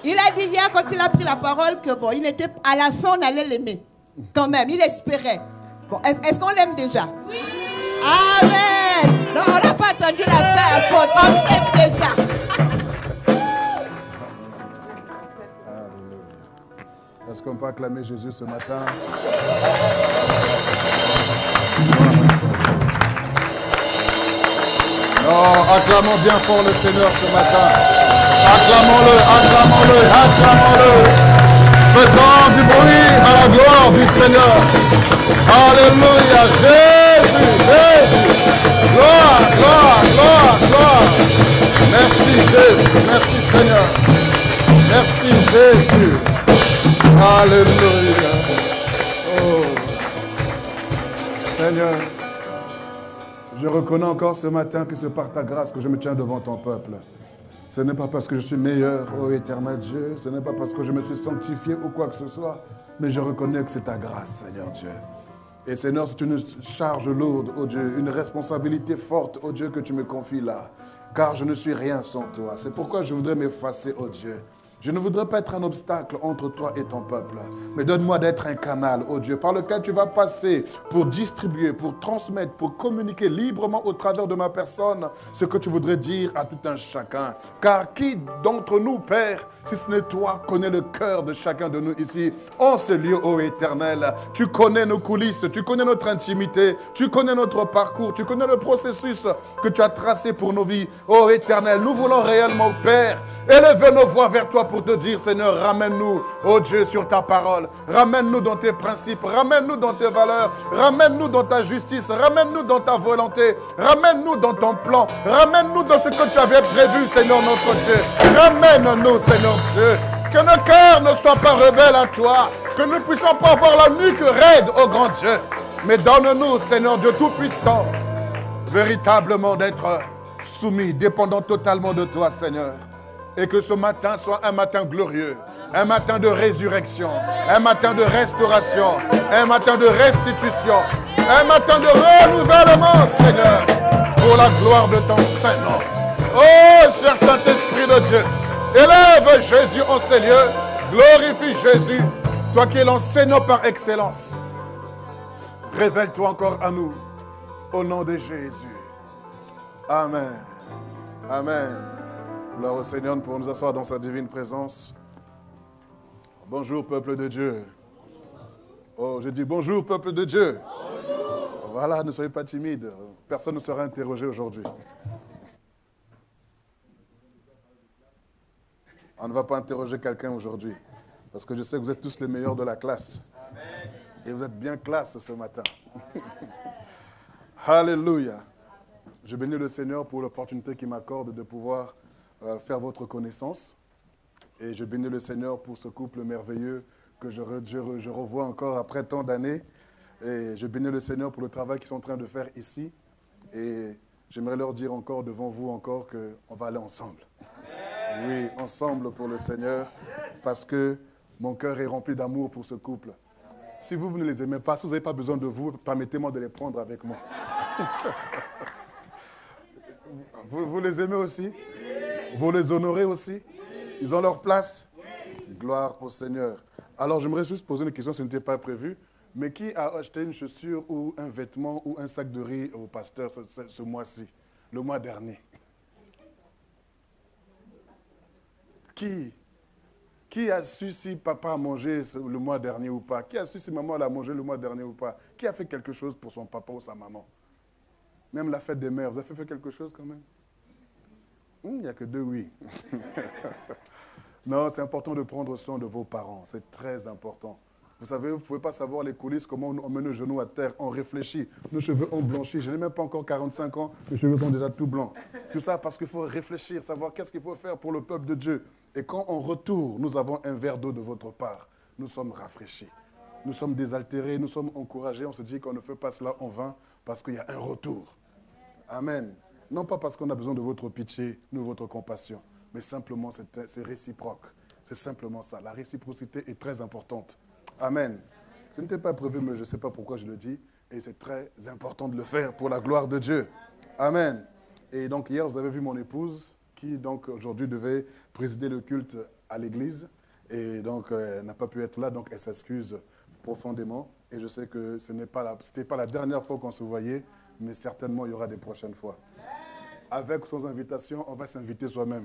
Il a dit hier, quand il a pris la parole, que bon, il était, à la fin, on allait l'aimer. Quand même, il espérait. Bon, est-ce qu'on l'aime déjà? Oui. Amen. Non, on n'a pas attendu la fin, apôtre. On t'aime déjà. Est-ce qu'on peut acclamer Jésus ce matin? Non, acclamons bien fort le Seigneur ce matin. Acclamons-le, acclamons-le, acclamons-le. Faisons du bruit à la gloire du Seigneur. Alléluia, Jésus, Jésus. Gloire, gloire, gloire, gloire. Merci Jésus, merci Seigneur. Merci Jésus. Alléluia. Oh, Seigneur, je reconnais encore ce matin que c'est par ta grâce que je me tiens devant ton peuple. Ce n'est pas parce que je suis meilleur, ô éternel Dieu. Ce n'est pas parce que je me suis sanctifié ou quoi que ce soit. Mais je reconnais que c'est ta grâce, Seigneur Dieu. Et Seigneur, c'est une charge lourde, ô Dieu. Une responsabilité forte, ô Dieu, que tu me confies là. Car je ne suis rien sans toi. C'est pourquoi je voudrais m'effacer, ô Dieu. Je ne voudrais pas être un obstacle entre toi et ton peuple. Mais donne-moi d'être un canal, ô Dieu, par lequel tu vas passer pour distribuer, pour transmettre, pour communiquer librement au travers de ma personne ce que tu voudrais dire à tout un chacun. Car qui d'entre nous, Père, si ce n'est toi, connaît le cœur de chacun de nous ici, en ce lieu, ô Éternel. Tu connais nos coulisses, tu connais notre intimité, tu connais notre parcours, tu connais le processus que tu as tracé pour nos vies. Ô Éternel, nous voulons réellement, Père, élever nos voix vers toi pour te dire, Seigneur, ramène-nous, oh Dieu, sur ta parole. Ramène-nous dans tes principes, ramène-nous dans tes valeurs, ramène-nous dans ta justice, ramène-nous dans ta volonté, ramène-nous dans ton plan, ramène-nous dans ce que tu avais prévu, Seigneur notre Dieu. Ramène-nous, Seigneur Dieu. Que nos cœurs ne soient pas rebelles à toi, que nous ne puissions pas avoir la nuque raide, ô grand Dieu. Mais donne-nous, Seigneur Dieu Tout-Puissant, véritablement d'être soumis, dépendant totalement de toi, Seigneur. Et que ce matin soit un matin glorieux, un matin de résurrection, un matin de restauration, un matin de restitution, un matin de renouvellement, Seigneur, pour la gloire de ton Saint-Nom. Oh, cher Saint-Esprit de Dieu, élève Jésus en ces lieux, glorifie Jésus, toi qui es l'enseignant par excellence. Révèle-toi encore à nous, au nom de Jésus. Amen. Amen. Gloire au Seigneur pour nous asseoir dans sa divine présence. Bonjour, peuple de Dieu. Oh, je dis bonjour, peuple de Dieu. Bonjour. Voilà, ne soyez pas timides. Personne ne sera interrogé aujourd'hui. On ne va pas interroger quelqu'un aujourd'hui. Parce que je sais que vous êtes tous les meilleurs de la classe. Et vous êtes bien classe ce matin. Alléluia. Je bénis le Seigneur pour l'opportunité qu'il m'accorde de pouvoir faire votre connaissance. Et je bénis le Seigneur pour ce couple merveilleux que je revois encore après tant d'années. Et je bénis le Seigneur pour le travail qu'ils sont en train de faire ici. Et j'aimerais leur dire encore devant vous encore qu'on va aller ensemble. Oui, ensemble pour le Seigneur. Parce que mon cœur est rempli d'amour pour ce couple. Si vous ne les aimez pas, si vous n'avez pas besoin de vous, permettez-moi de les prendre avec moi. Vous les aimez aussi? Vous les honorez aussi? Ils ont leur place? Gloire au Seigneur. Alors, j'aimerais juste poser une question, ce n'était pas prévu. Mais qui a acheté une chaussure ou un vêtement ou un sac de riz au pasteur ce mois-ci, le mois dernier? Qui a su si papa a mangé le mois dernier ou pas? Qui a su si maman a mangé le mois dernier ou pas? Qui a fait quelque chose pour son papa ou sa maman? Même la fête des mères, vous avez fait quelque chose quand même? Il n'y a que deux oui. Non, c'est important de prendre soin de vos parents. C'est très important. Vous savez, vous ne pouvez pas savoir les coulisses, comment on met nos genoux à terre, on réfléchit. Nos cheveux ont blanchi. Je n'ai même pas encore 45 ans, mes cheveux sont déjà tout blancs. Tout ça parce qu'il faut réfléchir, savoir qu'est-ce qu'il faut faire pour le peuple de Dieu. Et quand on retourne, nous avons un verre d'eau de votre part. Nous sommes rafraîchis. Nous sommes désaltérés, nous sommes encouragés. On se dit qu'on ne fait pas cela en vain parce qu'il y a un retour. Amen. Non pas parce qu'on a besoin de votre pitié, ni de votre compassion, mais simplement c'est réciproque. C'est simplement ça. La réciprocité est très importante. Amen. Ce n'était pas prévu, mais je ne sais pas pourquoi je le dis. Et c'est très important de le faire pour la gloire de Dieu. Amen. Et donc hier, vous avez vu mon épouse qui donc aujourd'hui devait présider le culte à l'église et donc n'a pas pu être là, donc elle s'excuse profondément. Et je sais que c'était pas la dernière fois qu'on se voyait, mais certainement il y aura des prochaines fois. Avec ou sans invitation, on va s'inviter soi-même.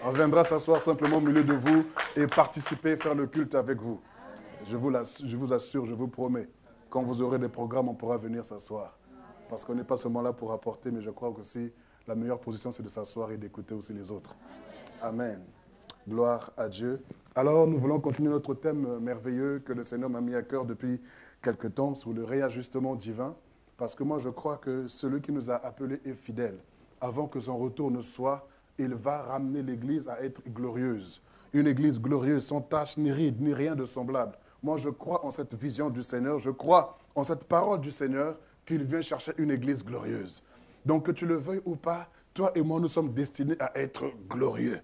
On viendra s'asseoir simplement au milieu de vous et participer, faire le culte avec vous. Je vous assure, je vous promets, quand vous aurez des programmes, on pourra venir s'asseoir. Parce qu'on n'est pas seulement là pour apporter, mais je crois aussi la meilleure position, c'est de s'asseoir et d'écouter aussi les autres. Amen. Gloire à Dieu. Alors, nous voulons continuer notre thème merveilleux que le Seigneur m'a mis à cœur depuis quelque temps sur le réajustement divin. Parce que moi, je crois que celui qui nous a appelés est fidèle. Avant que son retour ne soit, il va ramener l'Église à être glorieuse. Une Église glorieuse, sans tache, ni ride, ni rien de semblable. Moi, je crois en cette vision du Seigneur. Je crois en cette parole du Seigneur qu'il vient chercher une Église glorieuse. Donc, que tu le veuilles ou pas, toi et moi, nous sommes destinés à être glorieux.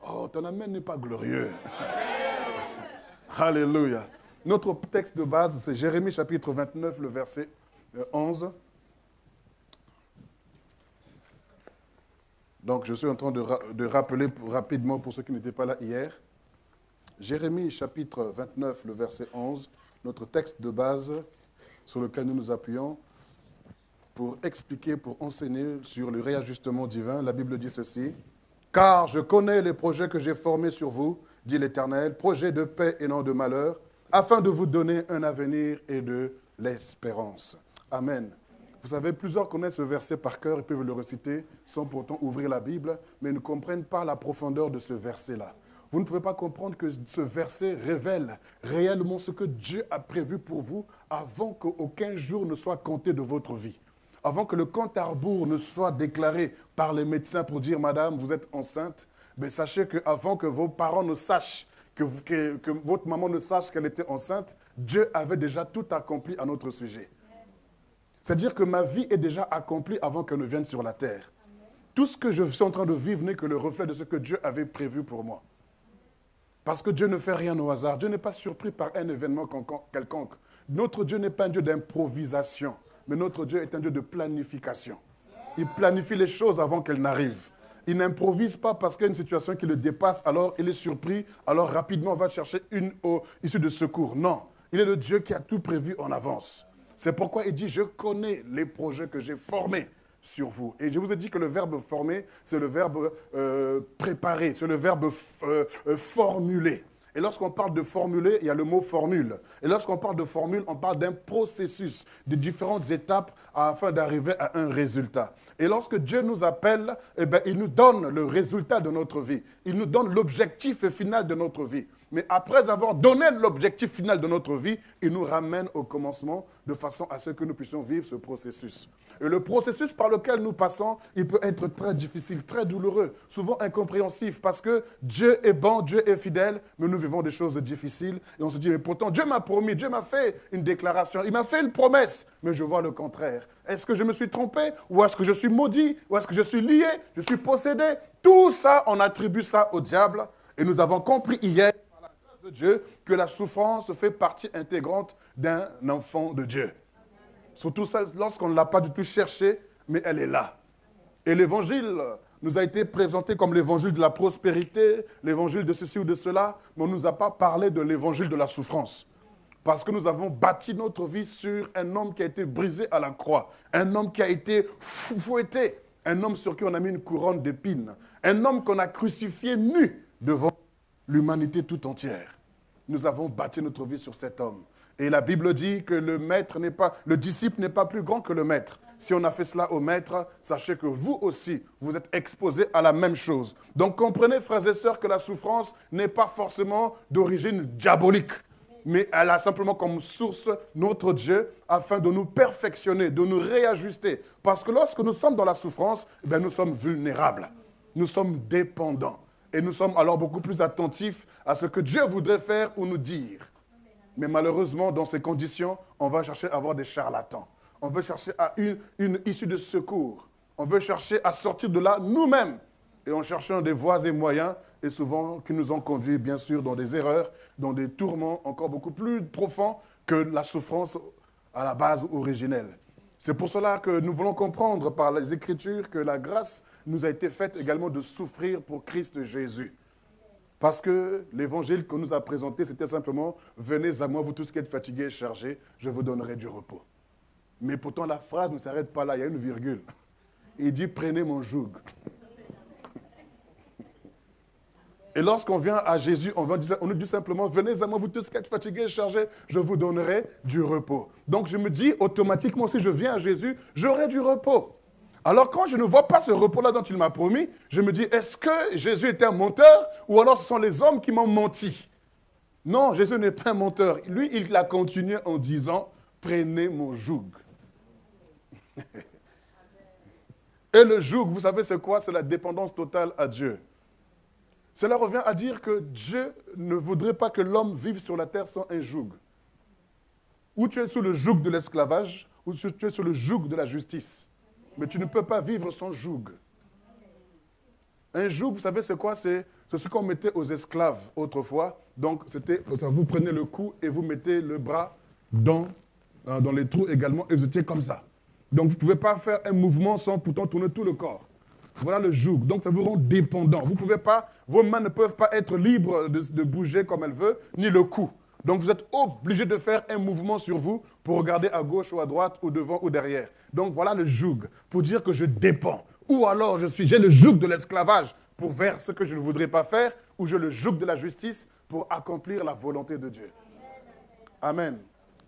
Oh, ton amen n'est pas glorieux. Alléluia. Notre texte de base, c'est Jérémie chapitre 29, le verset 11. Donc, je suis en train de rappeler rapidement pour ceux qui n'étaient pas là hier. Jérémie chapitre 29, le verset 11, notre texte de base sur lequel nous nous appuyons pour expliquer, pour enseigner sur le réajustement divin. La Bible dit ceci. « Car je connais les projets que j'ai formés sur vous, dit l'Éternel, projets de paix et non de malheur, afin de vous donner un avenir et de l'espérance. » Amen. Vous savez, plusieurs connaissent ce verset par cœur et peuvent le réciter sans pourtant ouvrir la Bible, mais ne comprennent pas la profondeur de ce verset-là. Vous ne pouvez pas comprendre que ce verset révèle réellement ce que Dieu a prévu pour vous avant qu'aucun jour ne soit compté de votre vie. Avant que le compte à rebours ne soit déclaré par les médecins pour dire « Madame, vous êtes enceinte », mais sachez qu'avant que vos parents ne sachent, que votre maman ne sache qu'elle était enceinte, Dieu avait déjà tout accompli à notre sujet. C'est-à-dire que ma vie est déjà accomplie avant qu'elle ne vienne sur la terre. Tout ce que je suis en train de vivre n'est que le reflet de ce que Dieu avait prévu pour moi. Parce que Dieu ne fait rien au hasard. Dieu n'est pas surpris par un événement quelconque. Notre Dieu n'est pas un Dieu d'improvisation, mais notre Dieu est un Dieu de planification. Il planifie les choses avant qu'elles n'arrivent. Il n'improvise pas parce qu'il y a une situation qui le dépasse, alors il est surpris, alors rapidement on va chercher une issue de secours. Non, il est le Dieu qui a tout prévu en avance. C'est pourquoi il dit, je connais les projets que j'ai formés sur vous. Et je vous ai dit que le verbe former, c'est le verbe préparer, c'est le verbe formuler. Et lorsqu'on parle de formuler, il y a le mot formule. Et lorsqu'on parle de formule, on parle d'un processus, de différentes étapes afin d'arriver à un résultat. Et lorsque Dieu nous appelle, eh bien, il nous donne le résultat de notre vie. Il nous donne l'objectif final de notre vie. Mais après avoir donné l'objectif final de notre vie, il nous ramène au commencement de façon à ce que nous puissions vivre ce processus. Et le processus par lequel nous passons, il peut être très difficile, très douloureux, souvent incompréhensif, parce que Dieu est bon, Dieu est fidèle, mais nous vivons des choses difficiles. Et on se dit, mais pourtant, Dieu m'a promis, Dieu m'a fait une déclaration, il m'a fait une promesse, mais je vois le contraire. Est-ce que je me suis trompé, ou est-ce que je suis maudit, ou est-ce que je suis lié, je suis possédé? Tout ça, on attribue ça au diable. Et nous avons compris hier, par la grâce de Dieu, que la souffrance fait partie intégrante d'un enfant de Dieu. Surtout ça, lorsqu'on ne l'a pas du tout cherché, mais elle est là. Et l'évangile nous a été présenté comme l'évangile de la prospérité, l'évangile de ceci ou de cela, mais on ne nous a pas parlé de l'évangile de la souffrance. Parce que nous avons bâti notre vie sur un homme qui a été brisé à la croix, un homme qui a été fouetté, un homme sur qui on a mis une couronne d'épines, un homme qu'on a crucifié nu devant l'humanité tout entière. Nous avons bâti notre vie sur cet homme. Et la Bible dit que le disciple n'est pas plus grand que le maître. Si on a fait cela au maître, sachez que vous aussi, vous êtes exposés à la même chose. Donc comprenez, frères et sœurs, que la souffrance n'est pas forcément d'origine diabolique, mais elle a simplement comme source notre Dieu afin de nous perfectionner, de nous réajuster. Parce que lorsque nous sommes dans la souffrance, nous sommes vulnérables, nous sommes dépendants. Et nous sommes alors beaucoup plus attentifs à ce que Dieu voudrait faire ou nous dire. Mais malheureusement, dans ces conditions, on va chercher à avoir des charlatans. On veut chercher à une issue de secours. On veut chercher à sortir de là nous-mêmes. Et en cherchant des voies et moyens, et souvent qui nous ont conduits, bien sûr, dans des erreurs, dans des tourments encore beaucoup plus profonds que la souffrance à la base originelle. C'est pour cela que nous voulons comprendre par les Écritures que la grâce nous a été faite également de souffrir pour Christ Jésus. Parce que l'évangile qu'on nous a présenté, c'était simplement « Venez à moi, vous tous qui êtes fatigués et chargés, je vous donnerai du repos ». Mais pourtant, la phrase ne s'arrête pas là, il y a une virgule. Il dit « Prenez mon joug ». Et lorsqu'on vient à Jésus, on nous dit simplement « Venez à moi, vous tous qui êtes fatigués et chargés, je vous donnerai du repos ». Donc je me dis automatiquement, si je viens à Jésus, j'aurai du repos. Alors quand je ne vois pas ce repos-là dont il m'a promis, je me dis, est-ce que Jésus était un menteur ou alors ce sont les hommes qui m'ont menti? Non, Jésus n'est pas un menteur. Lui, il a continué en disant, prenez mon joug. Et le joug, vous savez c'est quoi? C'est la dépendance totale à Dieu. Cela revient à dire que Dieu ne voudrait pas que l'homme vive sur la terre sans un joug. Ou tu es sous le joug de l'esclavage, ou tu es sous le joug de la justice. Mais tu ne peux pas vivre sans joug. Un joug, vous savez c'est quoi? C'est ce qu'on mettait aux esclaves autrefois. Donc, vous prenez le cou et vous mettez le bras dans les trous également et vous étiez comme ça. Donc, vous ne pouvez pas faire un mouvement sans pourtant tourner tout le corps. Voilà le joug. Donc, ça vous rend dépendant. Vous pouvez pas, vos mains ne peuvent pas être libres de bouger comme elles veulent, ni le cou. Donc, vous êtes obligé de faire un mouvement sur vous pour regarder à gauche ou à droite, ou devant ou derrière. Donc, voilà le joug, pour dire que je dépends. Ou alors, j'ai le joug de l'esclavage pour faire ce que je ne voudrais pas faire, ou j'ai le joug de la justice pour accomplir la volonté de Dieu. Amen.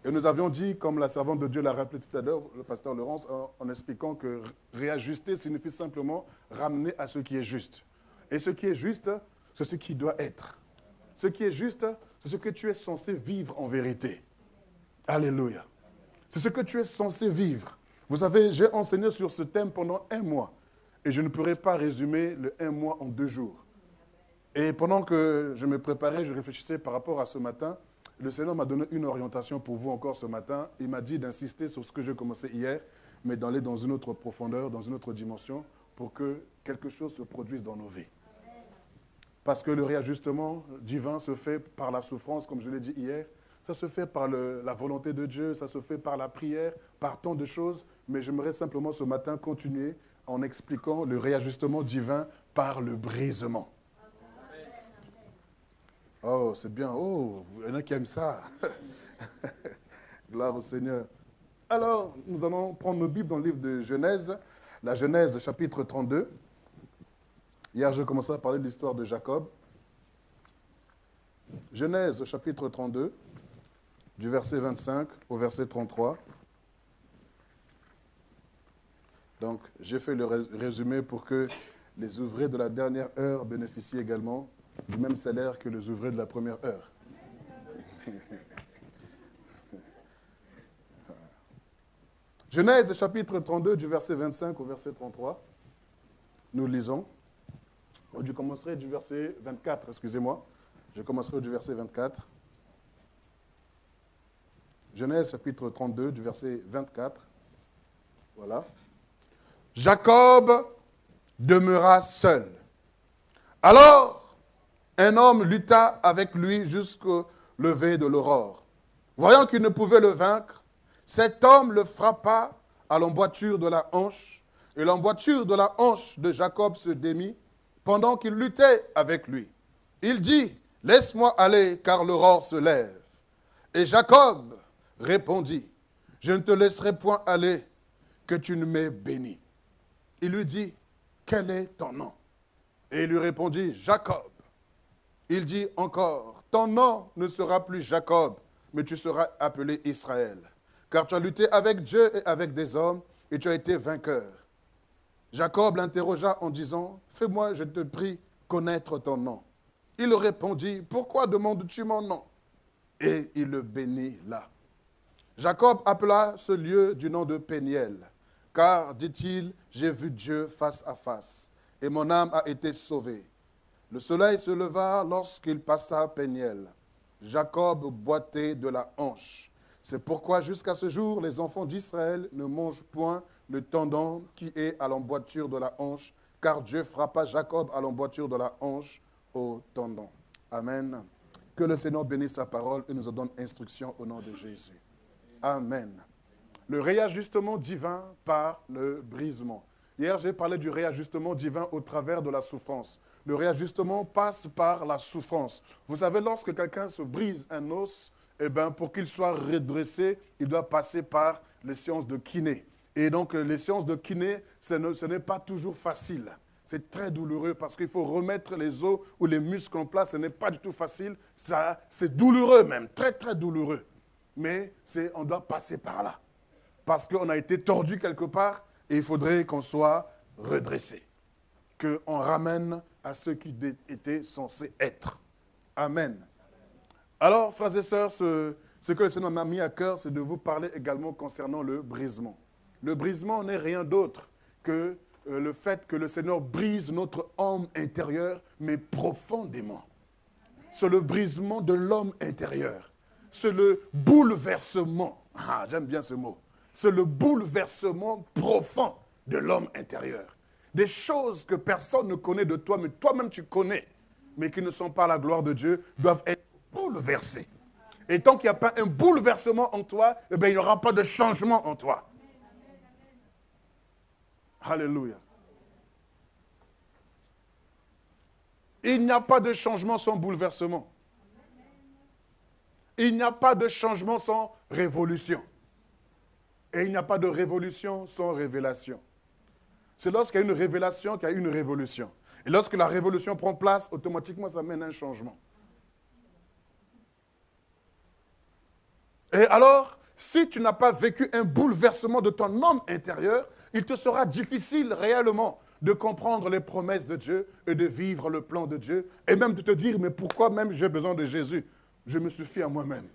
Et nous avions dit, comme la servante de Dieu l'a rappelé tout à l'heure, le pasteur Laurence, en expliquant que réajuster signifie simplement ramener à ce qui est juste. Et ce qui est juste, c'est ce qui doit être. Ce qui est juste, c'est ce que tu es censé vivre en vérité. Alléluia. C'est ce que tu es censé vivre. Vous savez, j'ai enseigné sur ce thème pendant 1 mois. Et je ne pourrais pas résumer le 1 mois en 2 jours. Et pendant que je me préparais, je réfléchissais par rapport à ce matin, le Seigneur m'a donné une orientation pour vous encore ce matin. Il m'a dit d'insister sur ce que j'ai commencé hier, mais d'aller dans une autre profondeur, dans une autre dimension, pour que quelque chose se produise dans nos vies. Parce que le réajustement divin se fait par la souffrance, comme je l'ai dit hier. Ça se fait par la volonté de Dieu, ça se fait par la prière, par tant de choses. Mais j'aimerais simplement ce matin continuer en expliquant le réajustement divin par le brisement. Oh, c'est bien. Oh, il y en a qui aiment ça. Gloire au Seigneur. Alors, nous allons prendre nos Bibles dans le livre de Genèse, la Genèse chapitre 32. Hier, j'ai commencé à parler de l'histoire de Jacob. Genèse chapitre 32, du verset 25 au verset 33. Donc, j'ai fait le résumé pour que les ouvriers de la dernière heure bénéficient également du même salaire que les ouvriers de la première heure. Genèse chapitre 32, du verset 25 au verset 33. Nous lisons. Je commencerai du verset 24, excusez-moi. Je commencerai du verset 24. Genèse chapitre 32, du verset 24. Voilà. Jacob demeura seul. Alors, un homme lutta avec lui jusqu'au lever de l'aurore. Voyant qu'il ne pouvait le vaincre, cet homme le frappa à l'emboîture de la hanche, et l'emboîture de la hanche de Jacob se démit pendant qu'il luttait avec lui. Il dit, « Laisse-moi aller, car l'aurore se lève. » Et Jacob répondit, « Je ne te laisserai point aller, que tu ne m'aies béni. » Il lui dit, « Quel est ton nom ?» Et il lui répondit, « Jacob. » Il dit encore, « Ton nom ne sera plus Jacob, mais tu seras appelé Israël, car tu as lutté avec Dieu et avec des hommes, et tu as été vainqueur. » Jacob l'interrogea en disant, « Fais-moi, je te prie, connaître ton nom. » Il répondit, « Pourquoi demandes-tu mon nom ?» Et il le bénit là. Jacob appela ce lieu du nom de Péniel, car, dit-il, j'ai vu Dieu face à face, et mon âme a été sauvée. Le soleil se leva lorsqu'il passa Péniel. Jacob boitait de la hanche. C'est pourquoi jusqu'à ce jour, les enfants d'Israël ne mangent point le tendon qui est à l'emboîture de la hanche, car Dieu frappa Jacob à l'emboîture de la hanche au tendon. Amen. Que le Seigneur bénisse sa parole et nous en donne instruction au nom de Jésus. Amen. Le réajustement divin par le brisement. Hier, j'ai parlé du réajustement divin au travers de la souffrance. Le réajustement passe par la souffrance. Vous savez, lorsque quelqu'un se brise un os, eh bien, pour qu'il soit redressé, il doit passer par les séances de kiné. Et donc, les séances de kiné, ce n'est pas toujours facile. C'est très douloureux parce qu'il faut remettre les os ou les muscles en place. Ce n'est pas du tout facile. C'est douloureux même, très, très douloureux. Mais on doit passer par là. Parce qu'on a été tordu quelque part et il faudrait qu'on soit redressé. Qu'on ramène à ce qui était censé être. Amen. Alors, frères et sœurs, ce que le Seigneur m'a mis à cœur, c'est de vous parler également concernant le brisement. Le brisement n'est rien d'autre que le fait que le Seigneur brise notre homme intérieur, mais profondément. C'est le brisement de l'homme intérieur. C'est le bouleversement. Ah, j'aime bien ce mot. C'est le bouleversement profond de l'homme intérieur. Des choses que personne ne connaît de toi, mais toi-même tu connais, mais qui ne sont pas la gloire de Dieu, doivent être bouleversées. Et tant qu'il n'y a pas un bouleversement en toi, eh bien, il n'y aura pas de changement en toi. Alléluia. Il n'y a pas de changement sans bouleversement. Il n'y a pas de changement sans révolution. Et il n'y a pas de révolution sans révélation. C'est lorsqu'il y a une révélation qu'il y a une révolution. Et lorsque la révolution prend place, automatiquement, ça mène à un changement. Et alors, si tu n'as pas vécu un bouleversement de ton homme intérieur, il te sera difficile réellement de comprendre les promesses de Dieu et de vivre le plan de Dieu. Et même de te dire, mais pourquoi même j'ai besoin de Jésus? Je me suffis à moi-même.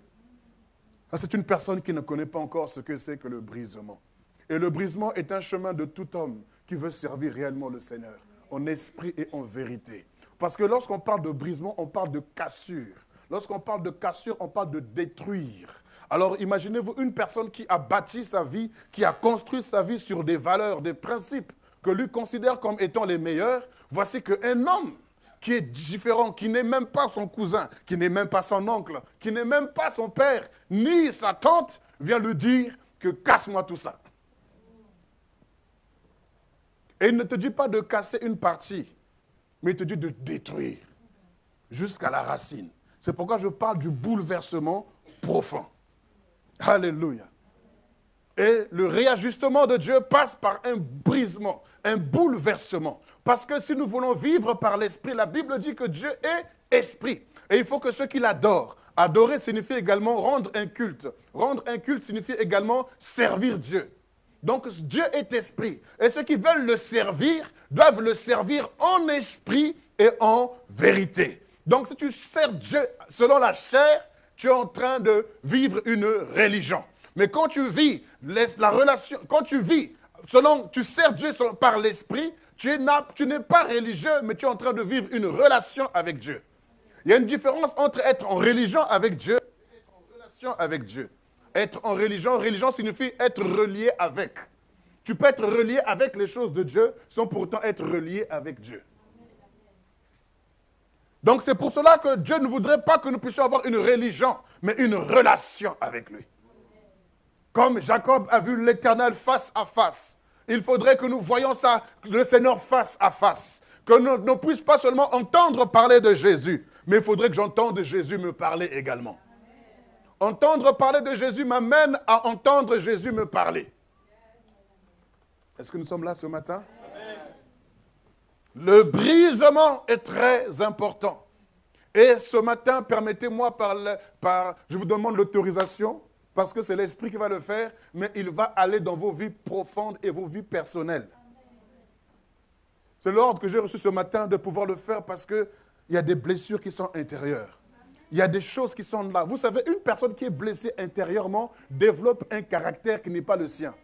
C'est une personne qui ne connaît pas encore ce que c'est que le brisement. Et le brisement est un chemin de tout homme qui veut servir réellement le Seigneur, en esprit et en vérité. Parce que lorsqu'on parle de brisement, on parle de cassure. Lorsqu'on parle de cassure, on parle de détruire. Alors imaginez-vous une personne qui a bâti sa vie, qui a construit sa vie sur des valeurs, des principes que lui considère comme étant les meilleurs. Voici qu'un homme qui est différent, qui n'est même pas son cousin, qui n'est même pas son oncle, qui n'est même pas son père, ni sa tante, vient lui dire que casse-moi tout ça. Et il ne te dit pas de casser une partie, mais il te dit de détruire jusqu'à la racine. C'est pourquoi je parle du bouleversement profond. Alléluia. Et le réajustement de Dieu passe par un brisement, un bouleversement. Parce que si nous voulons vivre par l'esprit, la Bible dit que Dieu est esprit. Et il faut que ceux qui l'adorent, adorer signifie également rendre un culte. Rendre un culte signifie également servir Dieu. Donc Dieu est esprit. Et ceux qui veulent le servir doivent le servir en esprit et en vérité. Donc si tu sers Dieu selon la chair, tu es en train de vivre une religion. Mais quand tu vis la relation, quand tu vis tu sers Dieu par l'esprit, tu n'es pas religieux, mais tu es en train de vivre une relation avec Dieu. Il y a une différence entre être en religion avec Dieu et être en relation avec Dieu. Être en religion signifie être relié avec. Tu peux être relié avec les choses de Dieu sans pourtant être relié avec Dieu. Donc c'est pour cela que Dieu ne voudrait pas que nous puissions avoir une religion, mais une relation avec lui. Comme Jacob a vu l'Éternel face à face, il faudrait que nous voyions ça, le Seigneur face à face. Que nous ne puissions pas seulement entendre parler de Jésus, mais il faudrait que j'entende Jésus me parler également. Entendre parler de Jésus m'amène à entendre Jésus me parler. Est-ce que nous sommes là ce matin? Le brisement est très important. Et ce matin, permettez-moi, je vous demande l'autorisation, parce que c'est l'Esprit qui va le faire, mais il va aller dans vos vies profondes et vos vies personnelles. C'est l'ordre que j'ai reçu ce matin de pouvoir le faire parce qu'il y a des blessures qui sont intérieures. Il y a des choses qui sont là. Vous savez, une personne qui est blessée intérieurement développe un caractère qui n'est pas le sien.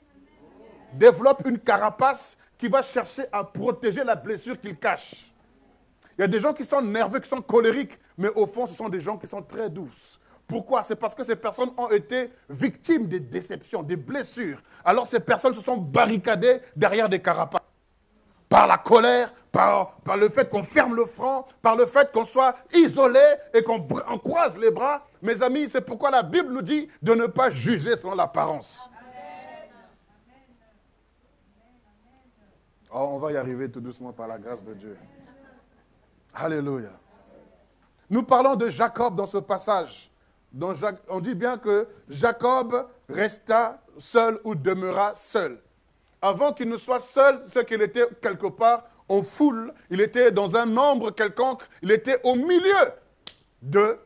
Développe une carapace qui va chercher à protéger la blessure qu'il cache. Il y a des gens qui sont nerveux, qui sont colériques, mais au fond, ce sont des gens qui sont très douces. Pourquoi? C'est parce que ces personnes ont été victimes des déceptions, des blessures. Alors ces personnes se sont barricadées derrière des carapaces. Par la colère, par le fait qu'on ferme le front, par le fait qu'on soit isolé et qu'on croise les bras. Mes amis, c'est pourquoi la Bible nous dit de ne pas juger selon l'apparence. Oh, on va y arriver tout doucement par la grâce de Dieu. Alléluia. Nous parlons de Jacob dans ce passage. On dit bien que Jacob resta seul ou demeura seul. Avant qu'il ne soit seul, c'est qu'il était quelque part en foule, il était dans un nombre quelconque, il était au milieu de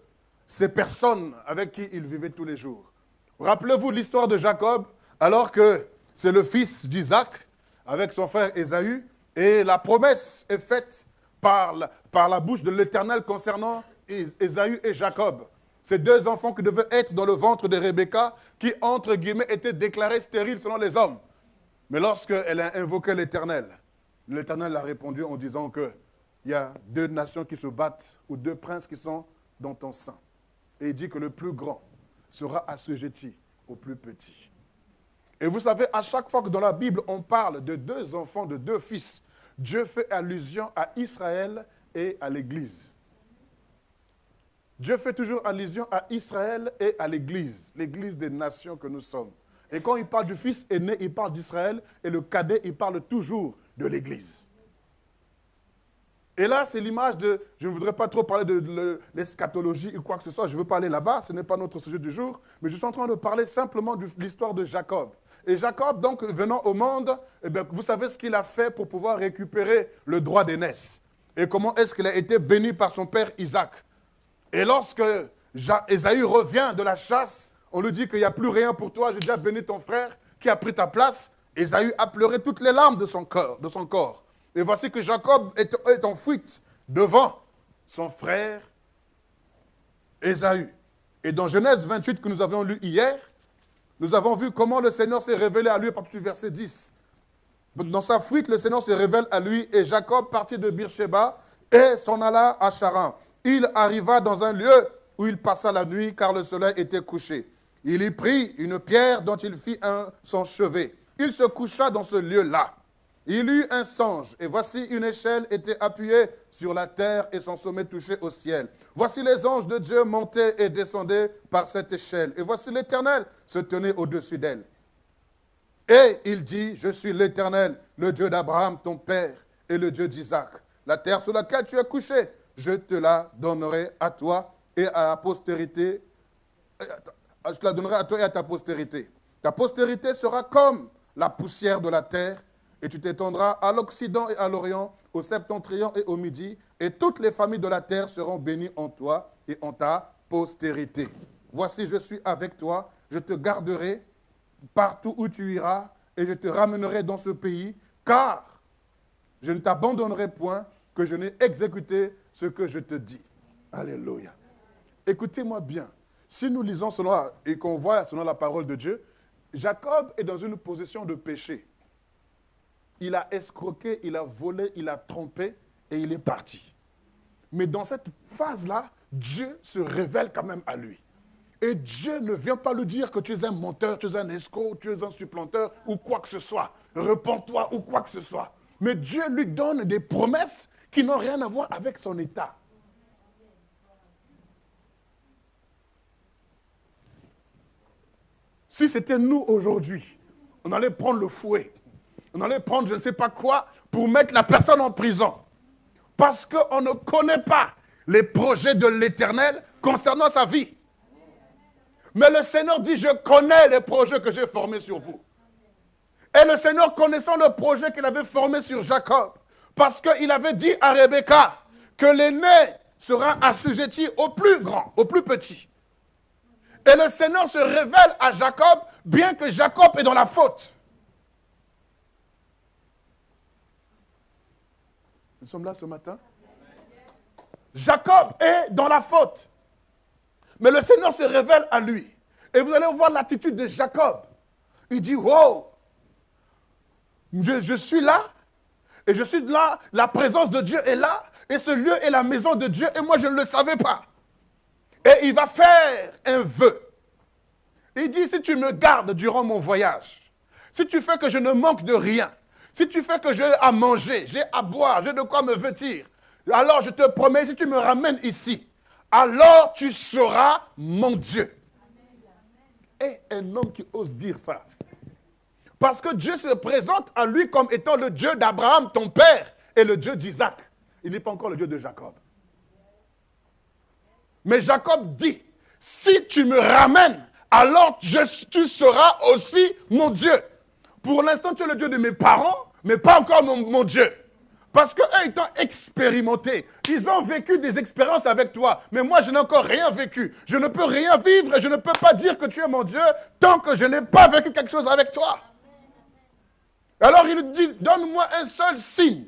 ces personnes avec qui il vivait tous les jours. Rappelez-vous l'histoire de Jacob, alors que c'est le fils d'Isaac, avec son frère Ésaü, et la promesse est faite par la bouche de l'Éternel concernant Ésaü et Jacob. Ces deux enfants qui devaient être dans le ventre de Rebecca, qui, entre guillemets, étaient déclarés stériles selon les hommes. Mais lorsqu'elle a invoqué l'Éternel a répondu en disant qu'il y a deux nations qui se battent, ou deux princes qui sont dans ton sein. Et il dit que le plus grand sera assujetti au plus petit. Et vous savez, à chaque fois que dans la Bible, on parle de deux enfants, de deux fils, Dieu fait allusion à Israël et à l'Église. Dieu fait toujours allusion à Israël et à l'Église des nations que nous sommes. Et quand il parle du fils aîné, il parle d'Israël, et le cadet, il parle toujours de l'Église. Et là, c'est l'image de, je ne voudrais pas trop parler de l'eschatologie ou quoi que ce soit, je veux parler là-bas, ce n'est pas notre sujet du jour, mais je suis en train de parler simplement de l'histoire de Jacob. Et Jacob, donc, venant au monde, eh bien, vous savez ce qu'il a fait pour pouvoir récupérer le droit d'aînesse. Et comment est-ce qu'il a été béni par son père Isaac. Et lorsque Ésaü revient de la chasse, on lui dit qu'il n'y a plus rien pour toi, j'ai déjà béni ton frère qui a pris ta place. Ésaü a pleuré toutes les larmes de son corps. Et voici que Jacob est en fuite devant son frère Ésaü. Et dans Genèse 28 que nous avions lu hier, nous avons vu comment le Seigneur s'est révélé à lui à partir du verset 10. Dans sa fuite, le Seigneur se révèle à lui et Jacob partit de Beersheba et s'en alla à Charan. Il arriva dans un lieu où il passa la nuit car le soleil était couché. Il y prit une pierre dont il fit son chevet. Il se coucha dans ce lieu-là. Il eut un songe, et voici une échelle était appuyée sur la terre et son sommet touchait au ciel. Voici les anges de Dieu montaient et descendaient par cette échelle. Et voici l'Éternel se tenait au-dessus d'elle. Et il dit, je suis l'Éternel, le Dieu d'Abraham, ton père, et le Dieu d'Isaac. La terre sur laquelle tu es couché, je te la donnerai à toi et à la postérité. Je te la donnerai à toi et à ta postérité. Ta postérité sera comme la poussière de la terre, et tu t'étendras à l'Occident et à l'Orient, au Septentrion et au Midi, et toutes les familles de la terre seront bénies en toi et en ta postérité. Voici, je suis avec toi, je te garderai partout où tu iras, et je te ramènerai dans ce pays, car je ne t'abandonnerai point, que je n'ai exécuté ce que je te dis. Alléluia. Écoutez-moi bien. Si nous lisons selon, et qu'on voit selon la parole de Dieu, Jacob est dans une position de péché. Il a escroqué, il a volé, il a trompé et il est parti. Mais dans cette phase-là, Dieu se révèle quand même à lui. Et Dieu ne vient pas lui dire que tu es un menteur, tu es un escroc, tu es un supplanteur ou quoi que ce soit. Repens-toi ou quoi que ce soit. Mais Dieu lui donne des promesses qui n'ont rien à voir avec son état. Si c'était nous aujourd'hui, on allait prendre le fouet. On allait prendre je ne sais pas quoi pour mettre la personne en prison. Parce qu'on ne connaît pas les projets de l'Éternel concernant sa vie. Mais le Seigneur dit, je connais les projets que j'ai formés sur vous. Et le Seigneur, connaissant le projet qu'il avait formé sur Jacob, parce qu'il avait dit à Rebecca que l'aîné sera assujetti au plus grand, au plus petit. Et le Seigneur se révèle à Jacob, bien que Jacob est dans la faute. Nous sommes là ce matin. Jacob est dans la faute. Mais le Seigneur se révèle à lui. Et vous allez voir l'attitude de Jacob. Il dit, wow, je suis là, et je suis là, la présence de Dieu est là, et ce lieu est la maison de Dieu, et moi je ne le savais pas. Et il va faire un vœu. Il dit, si tu me gardes durant mon voyage, si tu fais que je ne manque de rien, si tu fais que j'ai à manger, j'ai à boire, j'ai de quoi me vêtir, alors je te promets, si tu me ramènes ici, alors tu seras mon Dieu. Et un homme qui ose dire ça. Parce que Dieu se présente à lui comme étant le Dieu d'Abraham, ton père, et le Dieu d'Isaac. Il n'est pas encore le Dieu de Jacob. Mais Jacob dit, si tu me ramènes, alors tu seras aussi mon Dieu. Pour l'instant, tu es le Dieu de mes parents, mais pas encore mon Dieu. Parce qu'eux, ils t'ont expérimenté. Ils ont vécu des expériences avec toi. Mais moi, je n'ai encore rien vécu. Je ne peux rien vivre et je ne peux pas dire que tu es mon Dieu tant que je n'ai pas vécu quelque chose avec toi. Alors il dit, donne-moi un seul signe.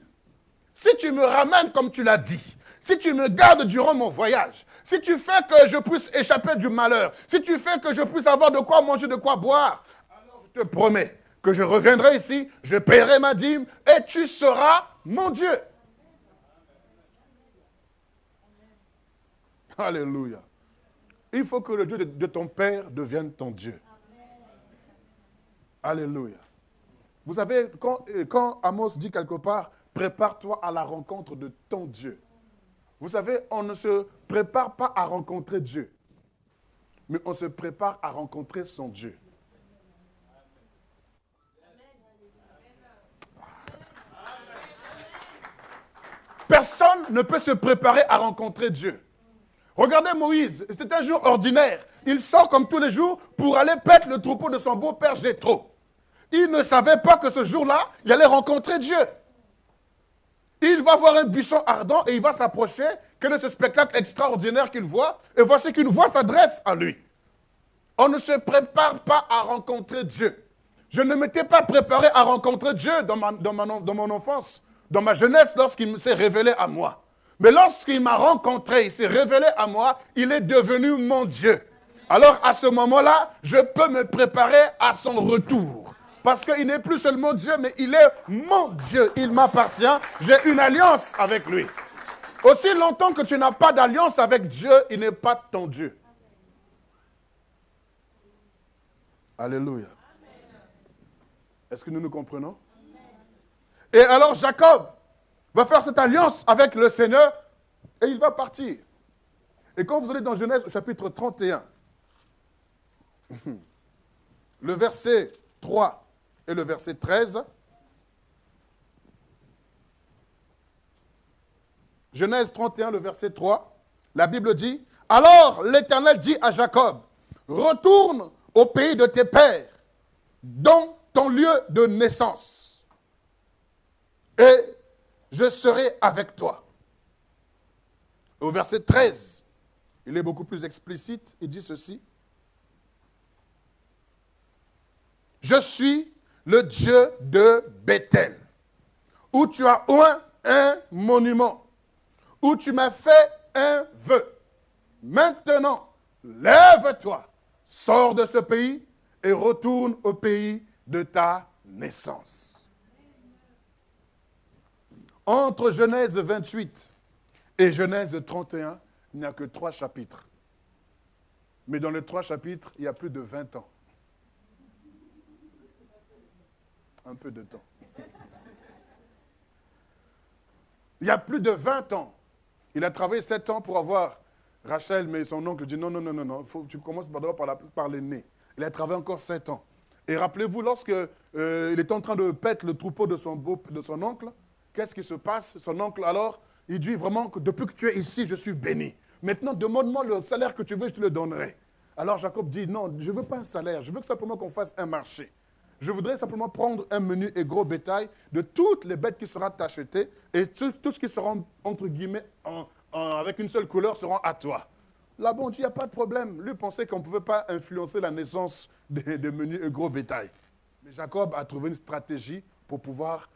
Si tu me ramènes comme tu l'as dit, si tu me gardes durant mon voyage, si tu fais que je puisse échapper du malheur, si tu fais que je puisse avoir de quoi manger, de quoi boire, alors je te promets que je reviendrai ici, je paierai ma dîme et tu seras mon Dieu. Alléluia. Il faut que le Dieu de ton père devienne ton Dieu. Alléluia. Vous savez, quand Amos dit quelque part, prépare-toi à la rencontre de ton Dieu. Vous savez, on ne se prépare pas à rencontrer Dieu, mais on se prépare à rencontrer son Dieu. Personne ne peut se préparer à rencontrer Dieu. Regardez Moïse, c'était un jour ordinaire. Il sort comme tous les jours pour aller paître le troupeau de son beau-père Jéthro. Il ne savait pas que ce jour-là, il allait rencontrer Dieu. Il va voir un buisson ardent et il va s'approcher. Quel est ce spectacle extraordinaire qu'il voit? Et voici qu'une voix s'adresse à lui. On ne se prépare pas à rencontrer Dieu. Je ne m'étais pas préparé à rencontrer Dieu dans mon enfance, dans ma jeunesse, lorsqu'il s'est révélé à moi. Mais lorsqu'il m'a rencontré, il s'est révélé à moi, il est devenu mon Dieu. Alors à ce moment-là, je peux me préparer à son retour. Parce qu'il n'est plus seulement Dieu, mais il est mon Dieu. Il m'appartient. J'ai une alliance avec lui. Aussi longtemps que tu n'as pas d'alliance avec Dieu, il n'est pas ton Dieu. Alléluia. Est-ce que nous nous comprenons? Et alors Jacob va faire cette alliance avec le Seigneur et il va partir. Et quand vous allez dans Genèse au chapitre 31, le verset 3 et le verset 13, Genèse 31, le verset 3, la Bible dit, « Alors l'Éternel dit à Jacob, retourne au pays de tes pères, dans ton lieu de naissance, et je serai avec toi. » Au verset 13, il est beaucoup plus explicite, il dit ceci, « Je suis le Dieu de Bethel, où tu as oint un monument, où tu m'as fait un vœu. Maintenant, lève-toi, sors de ce pays et retourne au pays de ta naissance. » Entre Genèse 28 et Genèse 31, il n'y a que 3 chapitres. Mais dans les 3 chapitres, il y a plus de 20 ans. Un peu de temps. Il y a plus de 20 ans. Il a travaillé 7 ans pour avoir Rachel, mais son oncle dit non, tu commences d'abord par l'aîné. Il a travaillé encore 7 ans. Et rappelez-vous, lorsqu'il était en train de paître le troupeau de son oncle, qu'est-ce qui se passe? Son oncle, alors, il dit vraiment que depuis que tu es ici, je suis béni. Maintenant, demande-moi le salaire que tu veux, je te le donnerai. Alors Jacob dit, non, je ne veux pas un salaire, je veux simplement qu'on fasse un marché. Je voudrais simplement prendre un menu et gros bétail de toutes les bêtes qui seront achetées et tout ce qui sera, entre guillemets, avec une seule couleur seront à toi. Là, bon, il n'y a pas de problème. Lui pensait qu'on ne pouvait pas influencer la naissance des menus et gros bétail. Mais Jacob a trouvé une stratégie pour pouvoir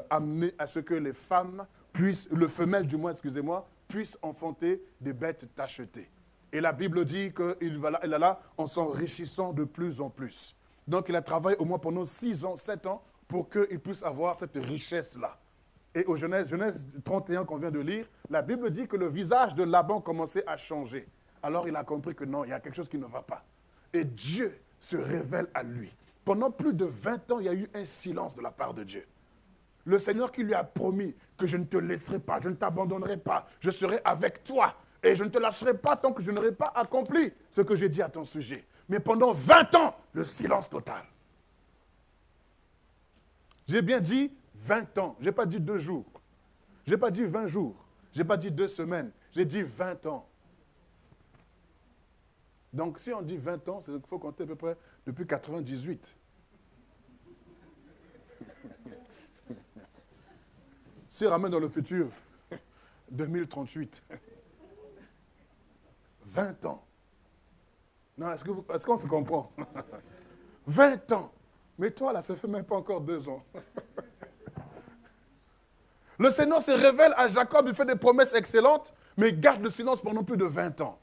amener à ce que les femmes puissent, le femelle du moins, excusez-moi, puissent enfanter des bêtes tachetées. Et la Bible dit qu'il va là en s'enrichissant de plus en plus. Donc, il a travaillé au moins pendant 6 ans, 7 ans, pour qu'il puisse avoir cette richesse-là. Et au Genèse 31 qu'on vient de lire, la Bible dit que le visage de Laban commençait à changer. Alors, il a compris que non, il y a quelque chose qui ne va pas. Et Dieu se révèle à lui. Pendant plus de 20 ans, il y a eu un silence de la part de Dieu. Le Seigneur qui lui a promis que je ne te laisserai pas, je ne t'abandonnerai pas, je serai avec toi et je ne te lâcherai pas tant que je n'aurai pas accompli ce que j'ai dit à ton sujet. Mais pendant 20 ans, le silence total. J'ai bien dit 20 ans. Je n'ai pas dit 2 jours. Je n'ai pas dit 20 jours. Je n'ai pas dit 2 semaines. J'ai dit 20 ans. Donc, si on dit 20 ans, c'est qu'il faut compter à peu près depuis 98. Si on ramène dans le futur, 2038. 20 ans. Non, est-ce qu'on se comprend? 20 ans. Mais toi, là, ça ne fait même pas encore 2 ans. Le Seigneur se révèle à Jacob, il fait des promesses excellentes, mais il garde le silence pendant plus de 20 ans.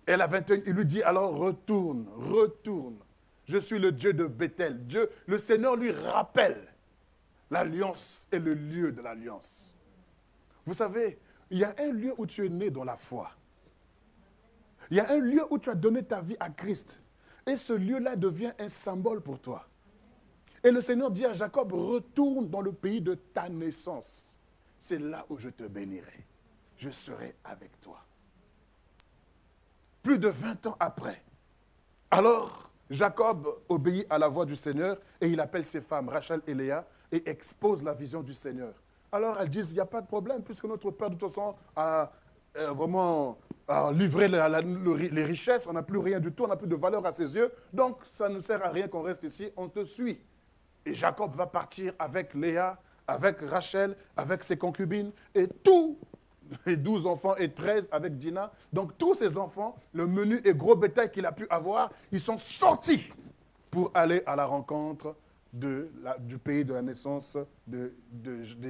Et à la 21, il lui dit alors, retourne. Je suis le Dieu de Bethel. Le Seigneur lui rappelle l'alliance et le lieu de l'alliance. Vous savez, il y a un lieu où tu es né dans la foi. Il y a un lieu où tu as donné ta vie à Christ. Et ce lieu-là devient un symbole pour toi. Et le Seigneur dit à Jacob, retourne dans le pays de ta naissance. C'est là où je te bénirai. Je serai avec toi. Plus de 20 ans après. Alors, Jacob obéit à la voix du Seigneur et il appelle ses femmes, Rachel et Léa, et expose la vision du Seigneur. Alors, elles disent, il n'y a pas de problème, puisque notre Père, de toute façon, a vraiment livré les richesses, on n'a plus rien du tout, on n'a plus de valeur à ses yeux, donc ça ne sert à rien qu'on reste ici, on te suit. Et Jacob va partir avec Léa, avec Rachel, avec ses concubines, et tous les 12 enfants et 13 avec Dina. Donc tous ces enfants, le menu et gros bétail qu'il a pu avoir, ils sont sortis pour aller à la rencontre du pays de la naissance de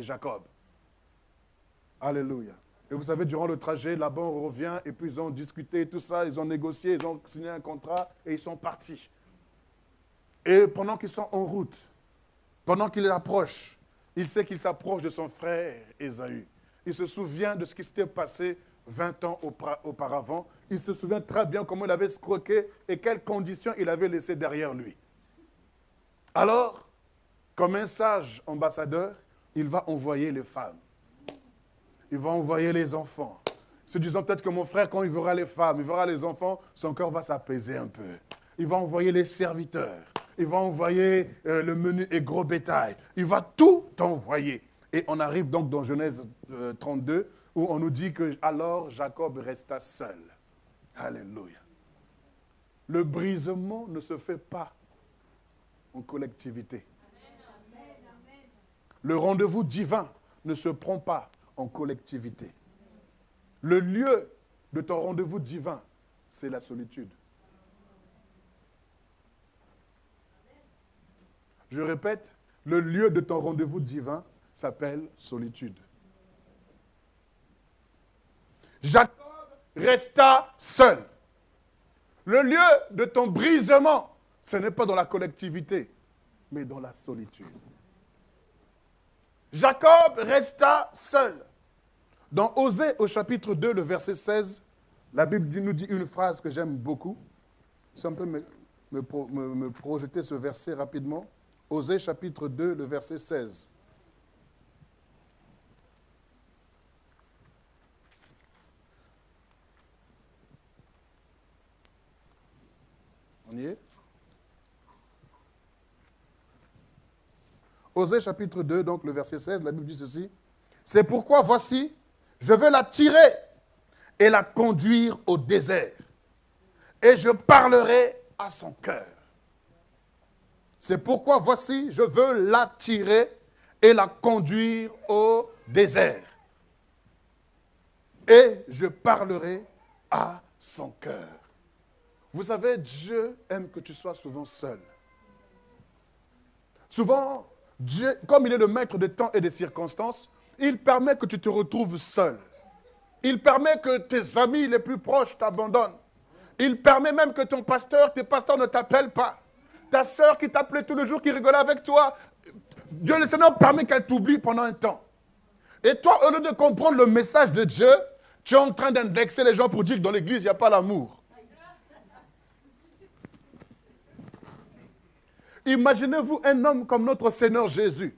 Jacob. Alléluia. Et vous savez, durant le trajet, Laban revient et puis ils ont discuté tout ça, ils ont négocié, ils ont signé un contrat et ils sont partis. Et pendant qu'ils sont en route, pendant qu'il approche, il sait qu'il s'approche de son frère Ésaü. Il se souvient de ce qui s'était passé 20 ans auparavant. Il se souvient très bien comment il avait escroqué et quelles conditions il avait laissées derrière lui. Alors, comme un sage ambassadeur, il va envoyer les femmes. Il va envoyer les enfants. Se disant peut-être que mon frère, quand il verra les femmes, il verra les enfants, son cœur va s'apaiser un peu. Il va envoyer les serviteurs. Il va envoyer le menu et gros bétail. Il va tout envoyer. Et on arrive donc dans Genèse 32, où on nous dit que alors Jacob resta seul. Alléluia. Le brisement ne se fait pas en collectivité. Le rendez-vous divin ne se prend pas en collectivité. Le lieu de ton rendez-vous divin, c'est la solitude. Je répète, le lieu de ton rendez-vous divin s'appelle solitude. Jacob resta seul. Le lieu de ton brisement, ce n'est pas dans la collectivité, mais dans la solitude. Jacob resta seul. Dans Osée, au chapitre 2, le verset 16, la Bible nous dit une phrase que j'aime beaucoup. Si on peut me projeter ce verset rapidement. Osée, chapitre 2, le verset 16. On y est? Osée, chapitre 2, donc le verset 16, la Bible dit ceci. C'est pourquoi, voici, je vais la tirer et la conduire au désert. Et je parlerai à son cœur. C'est pourquoi, voici, je veux la tirer et la conduire au désert. Et je parlerai à son cœur. Vous savez, Dieu aime que tu sois souvent seul. Souvent, Dieu, comme il est le maître des temps et des circonstances, il permet que tu te retrouves seul. Il permet que tes amis les plus proches t'abandonnent. Il permet même que tes pasteurs ne t'appellent pas. Ta sœur qui t'appelait tous les jours, qui rigolait avec toi, Dieu le Seigneur permet qu'elle t'oublie pendant un temps. Et toi, au lieu de comprendre le message de Dieu, tu es en train d'indexer les gens pour dire que dans l'église, il n'y a pas l'amour. Imaginez-vous un homme comme notre Seigneur Jésus.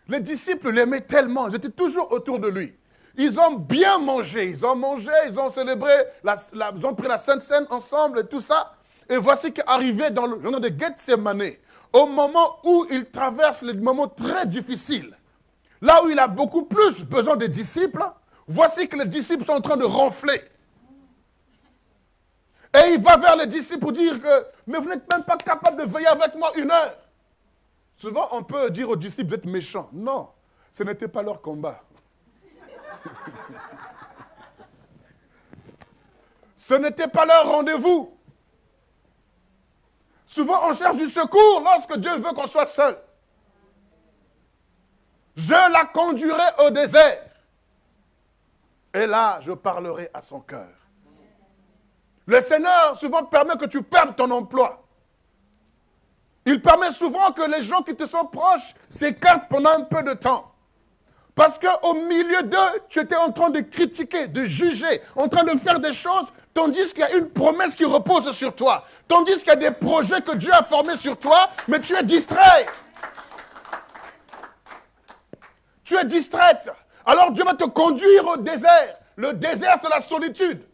Les disciples l'aimaient tellement, ils étaient toujours autour de lui. Ils ont bien mangé, ils ont célébré, ils ont pris la Sainte Seine ensemble et tout ça. Et voici qu'arrivé dans le jardin de Gethsémane, au moment où il traverse les moments très difficiles, là où il a beaucoup plus besoin des disciples, voici que les disciples sont en train de ronfler. Et il va vers les disciples pour dire que, mais vous n'êtes même pas capable de veiller avec moi 1 heure. Souvent, on peut dire aux disciples, vous êtes méchants. Non, ce n'était pas leur combat. Ce n'était pas leur rendez-vous. Souvent, on cherche du secours lorsque Dieu veut qu'on soit seul. Je la conduirai au désert. Et là, je parlerai à son cœur. Le Seigneur souvent permet que tu perdes ton emploi. Il permet souvent que les gens qui te sont proches s'écartent pendant un peu de temps. Parce qu'au milieu d'eux, tu étais en train de critiquer, de juger, en train de faire des choses, tandis qu'il y a une promesse qui repose sur toi. Tandis qu'il y a des projets que Dieu a formés sur toi, mais tu es distrait. Tu es distraite. Alors Dieu va te conduire au désert. Le désert, c'est la solitude.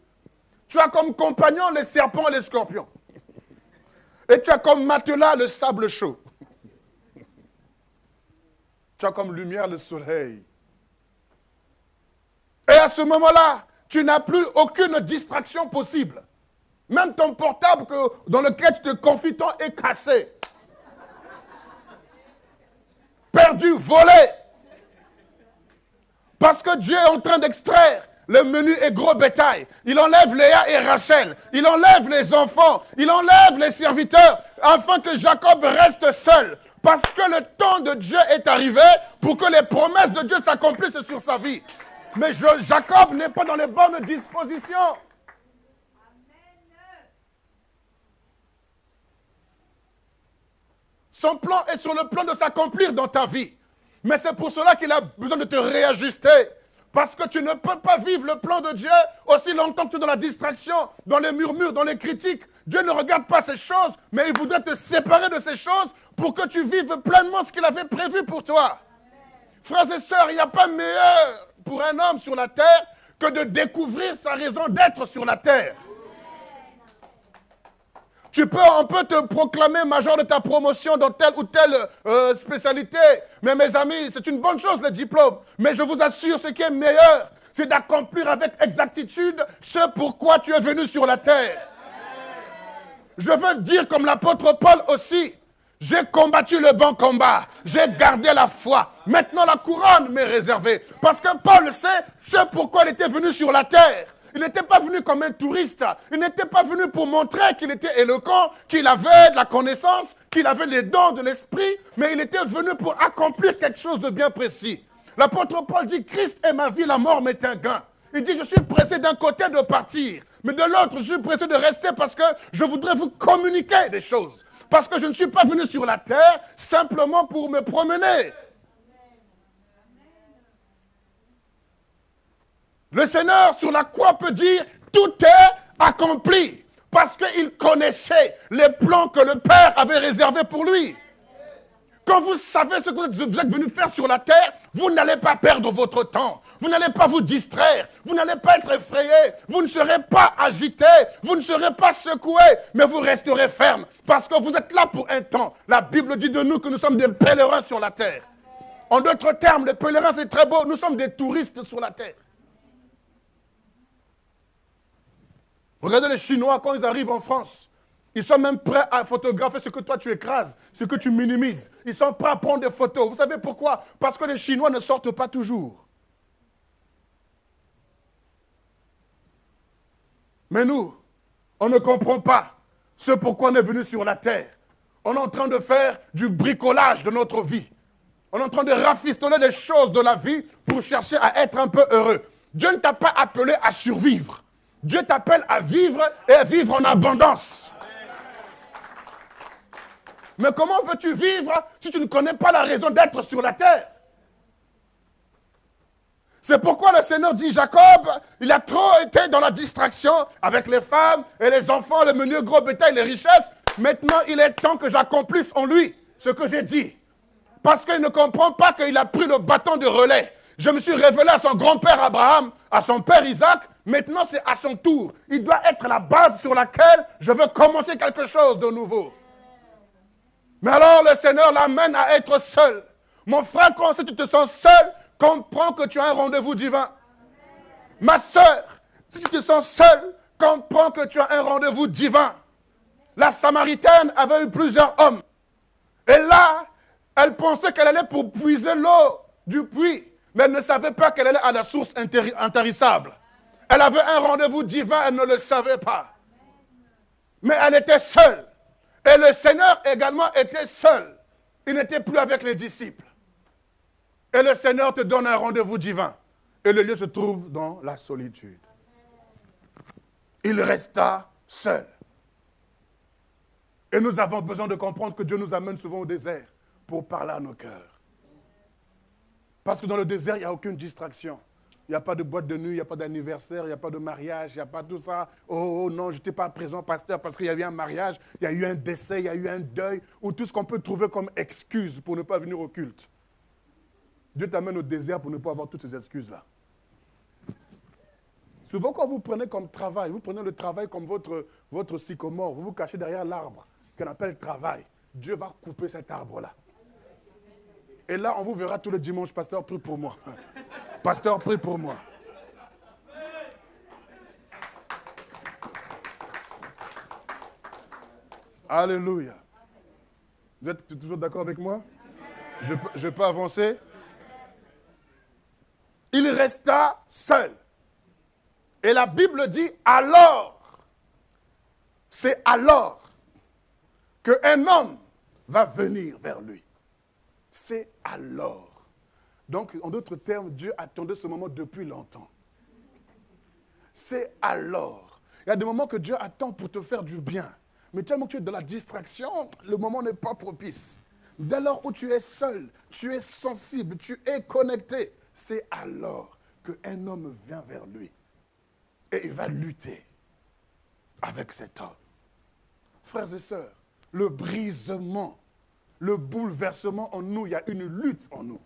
Tu as comme compagnon les serpents et les scorpions. Et tu as comme matelas le sable chaud. Tu as comme lumière le soleil. Et à ce moment-là, tu n'as plus aucune distraction possible. Même ton portable dans lequel tu te confies tant est cassé. Perdu, volé. Parce que Dieu est en train d'extraire le menu et gros bétail. Il enlève Léa et Rachel. Il enlève les enfants. Il enlève les serviteurs afin que Jacob reste seul. Parce que le temps de Dieu est arrivé pour que les promesses de Dieu s'accomplissent sur sa vie. Mais Jacob n'est pas dans les bonnes dispositions. Son plan est sur le plan de s'accomplir dans ta vie. Mais c'est pour cela qu'il a besoin de te réajuster. Parce que tu ne peux pas vivre le plan de Dieu aussi longtemps que tu es dans la distraction, dans les murmures, dans les critiques. Dieu ne regarde pas ces choses, mais il voudrait te séparer de ces choses pour que tu vives pleinement ce qu'il avait prévu pour toi. Frères et sœurs, il n'y a pas meilleur pour un homme sur la terre que de découvrir sa raison d'être sur la terre. On peut te proclamer major de ta promotion dans telle ou telle spécialité. Mais mes amis, c'est une bonne chose le diplôme. Mais je vous assure, ce qui est meilleur, c'est d'accomplir avec exactitude ce pourquoi tu es venu sur la terre. Je veux dire comme l'apôtre Paul aussi, j'ai combattu le bon combat, j'ai gardé la foi. Maintenant la couronne m'est réservée. Parce que Paul sait ce pourquoi il était venu sur la terre. Il n'était pas venu comme un touriste. Il n'était pas venu pour montrer qu'il était éloquent, qu'il avait de la connaissance, qu'il avait les dons de l'esprit, mais il était venu pour accomplir quelque chose de bien précis. L'apôtre Paul dit, Christ est ma vie, la mort m'est un gain. Il dit, je suis pressé d'un côté de partir, mais de l'autre, je suis pressé de rester parce que je voudrais vous communiquer des choses. Parce que je ne suis pas venu sur la terre simplement pour me promener. Le Seigneur sur la croix peut dire, tout est accompli. Parce qu'il connaissait les plans que le Père avait réservés pour lui. Quand vous savez ce que vous êtes venu faire sur la terre, vous n'allez pas perdre votre temps. Vous n'allez pas vous distraire. Vous n'allez pas être effrayé. Vous ne serez pas agité. Vous ne serez pas secoué. Mais vous resterez ferme. Parce que vous êtes là pour un temps. La Bible dit de nous que nous sommes des pèlerins sur la terre. En d'autres termes, les pèlerins c'est très beau. Nous sommes des touristes sur la terre. Regardez les Chinois quand ils arrivent en France. Ils sont même prêts à photographier ce que toi tu écrases, ce que tu minimises. Ils sont prêts à prendre des photos. Vous savez pourquoi? Parce que les Chinois ne sortent pas toujours. Mais nous, on ne comprend pas ce pourquoi on est venu sur la terre. On est en train de faire du bricolage de notre vie. On est en train de rafistoler des choses de la vie pour chercher à être un peu heureux. Dieu ne t'a pas appelé à survivre. Dieu t'appelle à vivre et à vivre en abondance. Mais comment veux-tu vivre si tu ne connais pas la raison d'être sur la terre? C'est pourquoi le Seigneur dit, Jacob, il a trop été dans la distraction avec les femmes et les enfants, le menu gros bétail, les richesses. Maintenant, il est temps que j'accomplisse en lui ce que j'ai dit. Parce qu'il ne comprend pas qu'il a pris le bâton de relais. Je me suis révélé à son grand-père Abraham, à son père Isaac, Maintenant, c'est à son tour. Il doit être la base sur laquelle je veux commencer quelque chose de nouveau. Mais alors, le Seigneur l'amène à être seul. Mon frère, quand tu te sens seul, comprends que tu as un rendez-vous divin. Ma soeur, si tu te sens seul, comprends que tu as un rendez-vous divin. La Samaritaine avait eu plusieurs hommes. Et là, elle pensait qu'elle allait pour puiser l'eau du puits. Mais elle ne savait pas qu'elle allait à la source intarissable. Elle avait un rendez-vous divin, elle ne le savait pas. Mais elle était seule. Et le Seigneur également était seul. Il n'était plus avec les disciples. Et le Seigneur te donne un rendez-vous divin. Et le lieu se trouve dans la solitude. Il resta seul. Et nous avons besoin de comprendre que Dieu nous amène souvent au désert pour parler à nos cœurs. Parce que dans le désert, il n'y a aucune distraction. Il n'y a pas de boîte de nuit, il n'y a pas d'anniversaire, il n'y a pas de mariage, il n'y a pas tout ça. Oh non, je n'étais pas présent, pasteur, parce qu'il y a eu un mariage, il y a eu un décès, il y a eu un deuil, ou tout ce qu'on peut trouver comme excuse pour ne pas venir au culte. Dieu t'amène au désert pour ne pas avoir toutes ces excuses-là. Souvent, quand vous prenez comme travail, vous prenez le travail comme votre sycomore, vous vous cachez derrière l'arbre qu'on appelle travail. Dieu va couper cet arbre-là. Et là, on vous verra tous les dimanches, pasteur, prie pour moi. Pasteur, prie pour moi. Alléluia. Vous êtes toujours d'accord avec moi? Je peux avancer? Il resta seul. Et la Bible dit alors, c'est alors qu'un homme va venir vers lui. C'est alors. Donc, en d'autres termes, Dieu attendait ce moment depuis longtemps. C'est alors. Il y a des moments que Dieu attend pour te faire du bien. Mais tellement que tu es dans la distraction, le moment n'est pas propice. Dès lors où tu es seul, tu es sensible, tu es connecté, c'est alors qu'un homme vient vers lui. Et il va lutter avec cet homme. Frères et sœurs, le brisement, le bouleversement en nous, il y a une lutte en nous.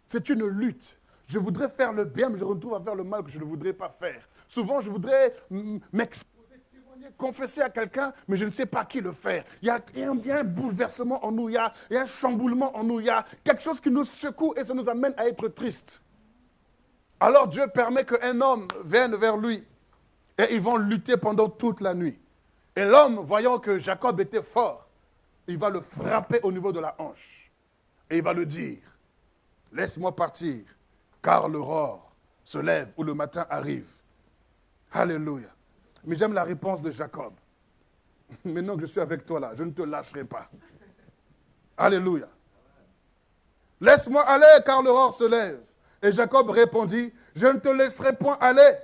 C'est une lutte. Je voudrais faire le bien, mais je retrouve à faire le mal que je ne voudrais pas faire. Souvent, je voudrais m'exposer, témoigner, confesser à quelqu'un, mais je ne sais pas qui le faire. Il y a un bouleversement en nous, il y a un chamboulement en nous, il y a quelque chose qui nous secoue et ça nous amène à être tristes. Alors Dieu permet qu'un homme vienne vers lui et ils vont lutter pendant toute la nuit. Et l'homme, voyant que Jacob était fort, il va le frapper au niveau de la hanche. Et il va lui dire, laisse-moi partir, car l'aurore se lève ou le matin arrive. Alléluia. Mais j'aime la réponse de Jacob. Maintenant que je suis avec toi là, je ne te lâcherai pas. Alléluia. Laisse-moi aller, car l'aurore se lève. Et Jacob répondit, je ne te laisserai point aller,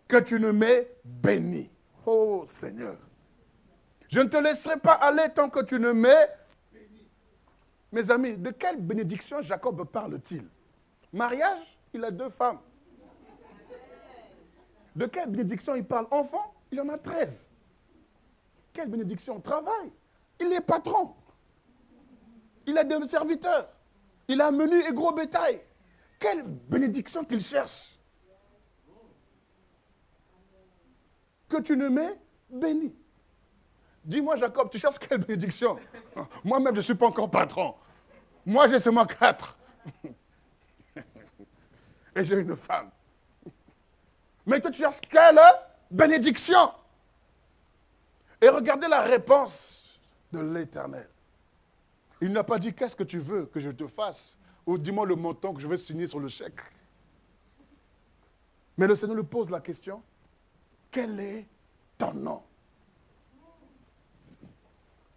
que tu ne m'aies béni. Oh Seigneur. Je ne te laisserai pas aller tant que tu ne m'aies béni. Mes amis, de quelle bénédiction Jacob parle-t-il? Mariage, il a 2 femmes. De quelle bénédiction il parle? Enfant, il en a 13. Quelle bénédiction? Travail. Il est patron. Il a 2 serviteurs. Il a un menu et gros bétail. Quelle bénédiction qu'il cherche. Que tu ne m'aies béni. Dis-moi, Jacob, tu cherches quelle bénédiction? Moi-même, je ne suis pas encore patron. Moi, j'ai seulement 4. Et j'ai une femme. Mais toi, tu cherches quelle bénédiction? Et regardez la réponse de l'Éternel. Il n'a pas dit, qu'est-ce que tu veux que je te fasse? Ou dis-moi le montant que je vais signer sur le chèque. Mais le Seigneur lui pose la question, quel est ton nom?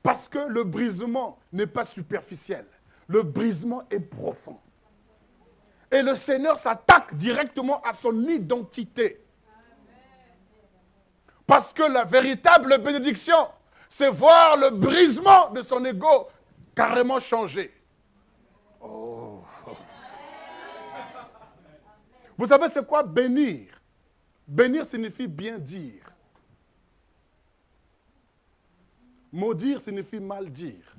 Parce que le brisement n'est pas superficiel. Le brisement est profond. Et le Seigneur s'attaque directement à son identité. Parce que la véritable bénédiction, c'est voir le brisement de son ego carrément changer. Oh. Vous savez c'est quoi bénir? Bénir signifie bien dire. Maudire signifie mal dire.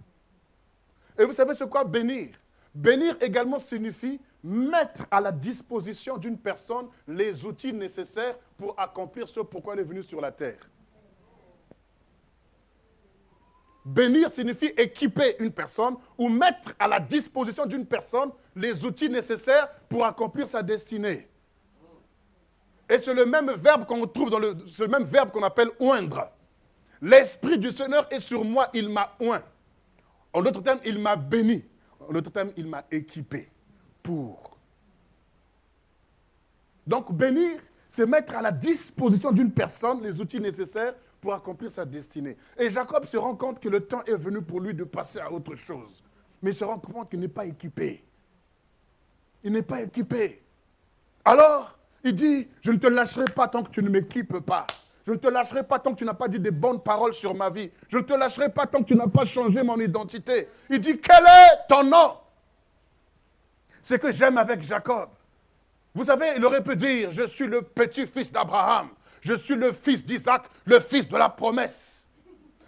Et vous savez c'est quoi bénir? Bénir également signifie mettre à la disposition d'une personne les outils nécessaires pour accomplir ce pourquoi elle est venue sur la terre. Bénir signifie équiper une personne ou mettre à la disposition d'une personne les outils nécessaires pour accomplir sa destinée. Et c'est le même verbe qu'on trouve c'est le même verbe qu'on appelle oindre. L'Esprit du Seigneur est sur moi, il m'a oint. En d'autres termes, il m'a béni. En d'autres termes, il m'a équipé pour. Donc, bénir, c'est mettre à la disposition d'une personne les outils nécessaires pour accomplir sa destinée. Et Jacob se rend compte que le temps est venu pour lui de passer à autre chose. Mais il se rend compte qu'il n'est pas équipé. Il n'est pas équipé. Alors, il dit, je ne te lâcherai pas tant que tu ne m'équipes pas. Je ne te lâcherai pas tant que tu n'as pas dit des bonnes paroles sur ma vie. Je ne te lâcherai pas tant que tu n'as pas changé mon identité. Il dit, quel est ton nom? C'est que j'aime avec Jacob. Vous savez, il aurait pu dire, je suis le petit-fils d'Abraham. Je suis le fils d'Isaac, le fils de la promesse.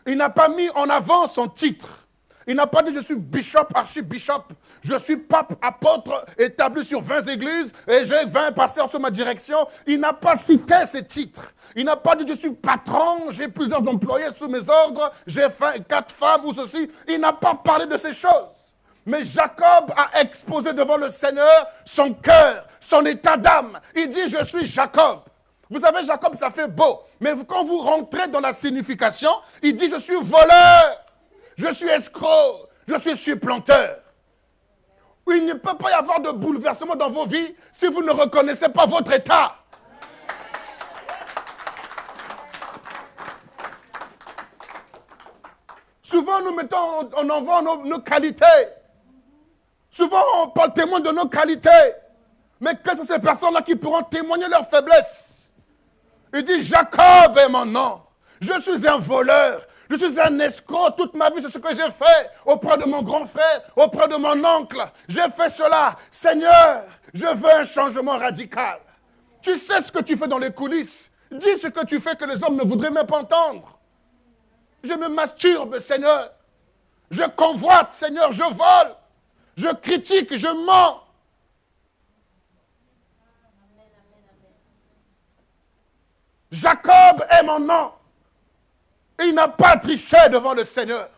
Il n'a pas mis en avant son titre. Il n'a pas dit, je suis bishop, archibishop. Je suis pape, apôtre, établi sur 20 églises et j'ai 20 pasteurs sous ma direction. Il n'a pas cité ces titres. Il n'a pas dit, je suis patron, j'ai plusieurs employés sous mes ordres, j'ai 4 femmes ou ceci. Il n'a pas parlé de ces choses. Mais Jacob a exposé devant le Seigneur son cœur, son état d'âme. Il dit, je suis Jacob. Vous savez, Jacob, ça fait beau. Mais quand vous rentrez dans la signification, il dit, je suis voleur, je suis escroc, je suis supplanteur. Il ne peut pas y avoir de bouleversement dans vos vies si vous ne reconnaissez pas votre état. Souvent, nous mettons en avant nos qualités. Souvent, on parle témoin de nos qualités. Mais quelles sont ces personnes-là qui pourront témoigner leurs faiblesses? Il dit, Jacob est mon nom. Je suis un voleur. Je suis un escroc. Toute ma vie, c'est ce que j'ai fait auprès de mon grand frère, auprès de mon oncle. J'ai fait cela. Seigneur, je veux un changement radical. Tu sais ce que tu fais dans les coulisses. Dis ce que tu fais que les hommes ne voudraient même pas entendre. Je me masturbe, Seigneur. Je convoite, Seigneur, je vole. Je critique, je mens. Jacob est mon nom. Il n'a pas triché devant le Seigneur.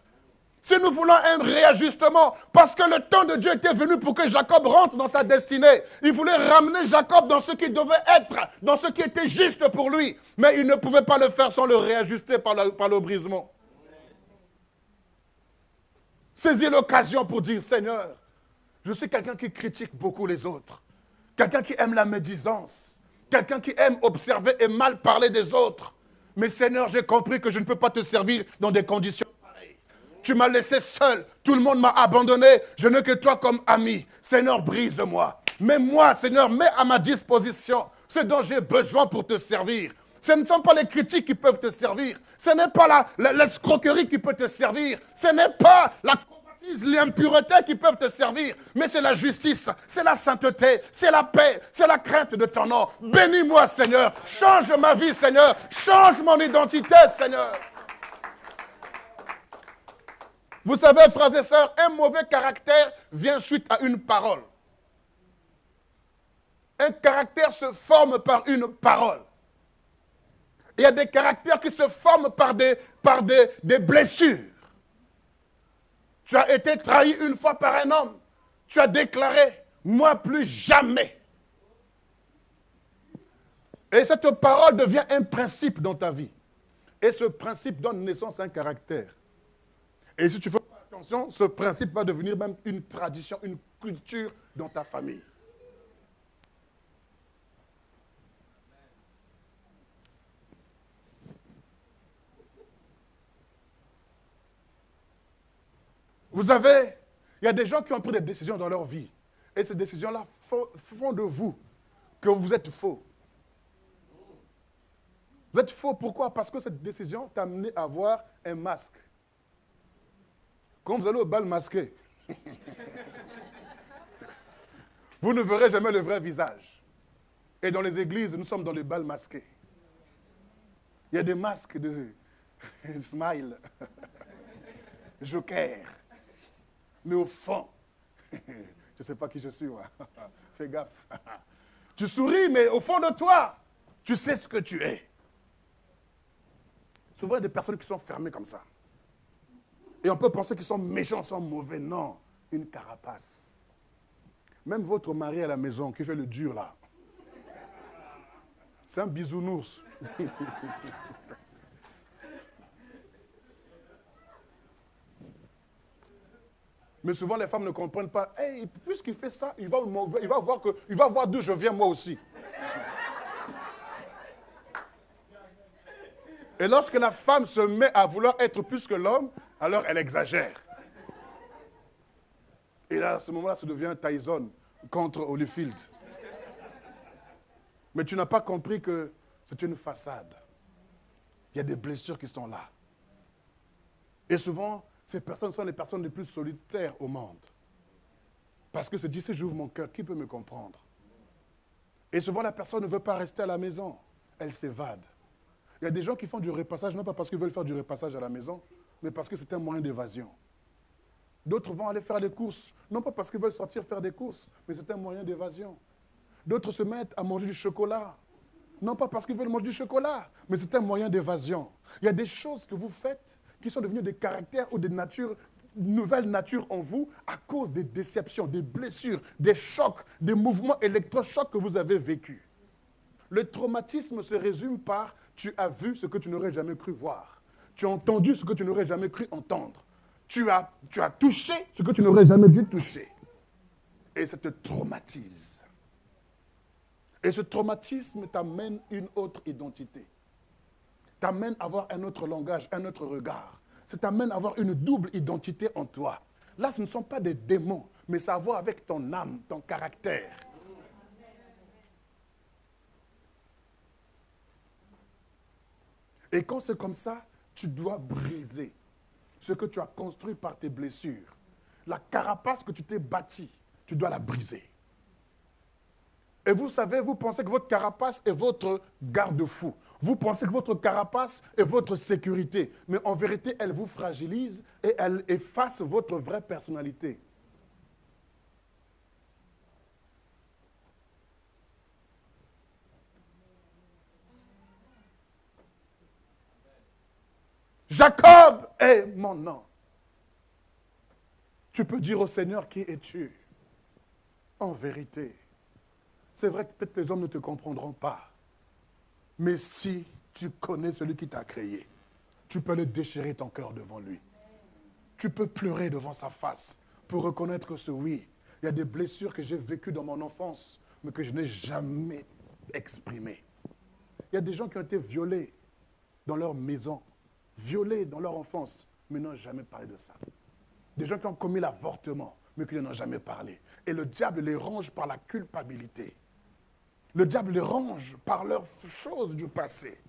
Si nous voulons un réajustement, parce que le temps de Dieu était venu pour que Jacob rentre dans sa destinée. Il voulait ramener Jacob dans ce qui devait être, dans ce qui était juste pour lui. Mais il ne pouvait pas le faire sans le réajuster par le brisement. Saisis l'occasion pour dire, Seigneur, je suis quelqu'un qui critique beaucoup les autres. Quelqu'un qui aime la médisance. Quelqu'un qui aime observer et mal parler des autres. Mais Seigneur, j'ai compris que je ne peux pas te servir dans des conditions pareilles. Tu m'as laissé seul. Tout le monde m'a abandonné. Je n'ai que toi comme ami. Seigneur, brise-moi. Mais moi, Seigneur, mets à ma disposition ce dont j'ai besoin pour te servir. Ce ne sont pas les critiques qui peuvent te servir. Ce n'est pas l'escroquerie qui peut te servir. Ce n'est pas la l'impureté qui peuvent te servir, mais c'est la justice, c'est la sainteté, c'est la paix, c'est la crainte de ton nom. Bénis-moi, Seigneur. Change ma vie, Seigneur. Change mon identité, Seigneur. Vous savez, frères et sœurs, un mauvais caractère vient suite à une parole. Un caractère se forme par une parole. Il y a des caractères qui se forment par des blessures. Tu as été trahi une fois par un homme. Tu as déclaré, moi plus jamais. Et cette parole devient un principe dans ta vie. Et ce principe donne naissance à un caractère. Et si tu fais pas attention, ce principe va devenir même une tradition, une culture dans ta famille. Vous savez, il y a des gens qui ont pris des décisions dans leur vie. Et ces décisions-là font de vous que vous êtes faux. Vous êtes faux, pourquoi? Parce que cette décision t'a amené à avoir un masque. Quand vous allez au bal masqué, vous ne verrez jamais le vrai visage. Et dans les églises, nous sommes dans les bals masqués. Il y a des masques de smile, joker. Mais au fond, Tu ne sais pas qui je suis, moi. Fais gaffe. Tu souris, mais au fond de toi, tu sais ce que tu es. Souvent, il y a des personnes qui sont fermées comme ça. Et on peut penser qu'ils sont méchants, sont mauvais. Non, une carapace. Même votre mari à la maison qui fait le dur là, c'est un bisounours. Mais souvent les femmes ne comprennent pas. Hey, puisqu'il fait ça, il va voir d'où je viens moi aussi. Et lorsque la femme se met à vouloir être plus que l'homme, alors elle exagère. Et là, à ce moment-là, ça devient Tyson contre Holyfield. Mais tu n'as pas compris que c'est une façade. Il y a des blessures qui sont là. Et souvent, ces personnes sont les personnes les plus solitaires au monde. Parce que se dit, si j'ouvre mon cœur, qui peut me comprendre? Et souvent, la personne ne veut pas rester à la maison. Elle s'évade. Il y a des gens qui font du repassage, non pas parce qu'ils veulent faire du repassage à la maison, mais parce que c'est un moyen d'évasion. D'autres vont aller faire des courses, non pas parce qu'ils veulent sortir faire des courses, mais c'est un moyen d'évasion. D'autres se mettent à manger du chocolat, non pas parce qu'ils veulent manger du chocolat, mais c'est un moyen d'évasion. Il y a des choses que vous faites qui sont devenues des caractères ou des natures, nouvelles natures en vous à cause des déceptions, des blessures, des chocs, des mouvements électrochocs que vous avez vécus. Le traumatisme se résume par « tu as vu ce que tu n'aurais jamais cru voir ». Tu as entendu ce que tu n'aurais jamais cru entendre. Tu as touché ce que tu n'aurais jamais dû toucher. Et ça te traumatise. Et ce traumatisme t'amène une autre identité. T'amène à avoir un autre langage, un autre regard. Ça t'amène à avoir une double identité en toi. Là, ce ne sont pas des démons, mais ça a à voir avec ton âme, ton caractère. Et quand c'est comme ça, tu dois briser ce que tu as construit par tes blessures. La carapace que tu t'es bâtie, tu dois la briser. Et vous savez, vous pensez que votre carapace est votre garde-fou. Vous pensez que votre carapace est votre sécurité. Mais en vérité, elle vous fragilise et elle efface votre vraie personnalité. Jacob est mon nom. Tu peux dire au Seigneur, qui es-tu? En vérité, c'est vrai que peut-être les hommes ne te comprendront pas. Mais si tu connais celui qui t'a créé, tu peux aller déchirer ton cœur devant lui. Tu peux pleurer devant sa face pour reconnaître que ce oui, il y a des blessures que j'ai vécues dans mon enfance, mais que je n'ai jamais exprimées. Il y a des gens qui ont été violés dans leur maison, violés dans leur enfance, mais n'ont jamais parlé de ça. Des gens qui ont commis l'avortement, mais qui n'en ont jamais parlé. Et le diable les ronge par la culpabilité. Le diable les ronge par leurs choses du passé.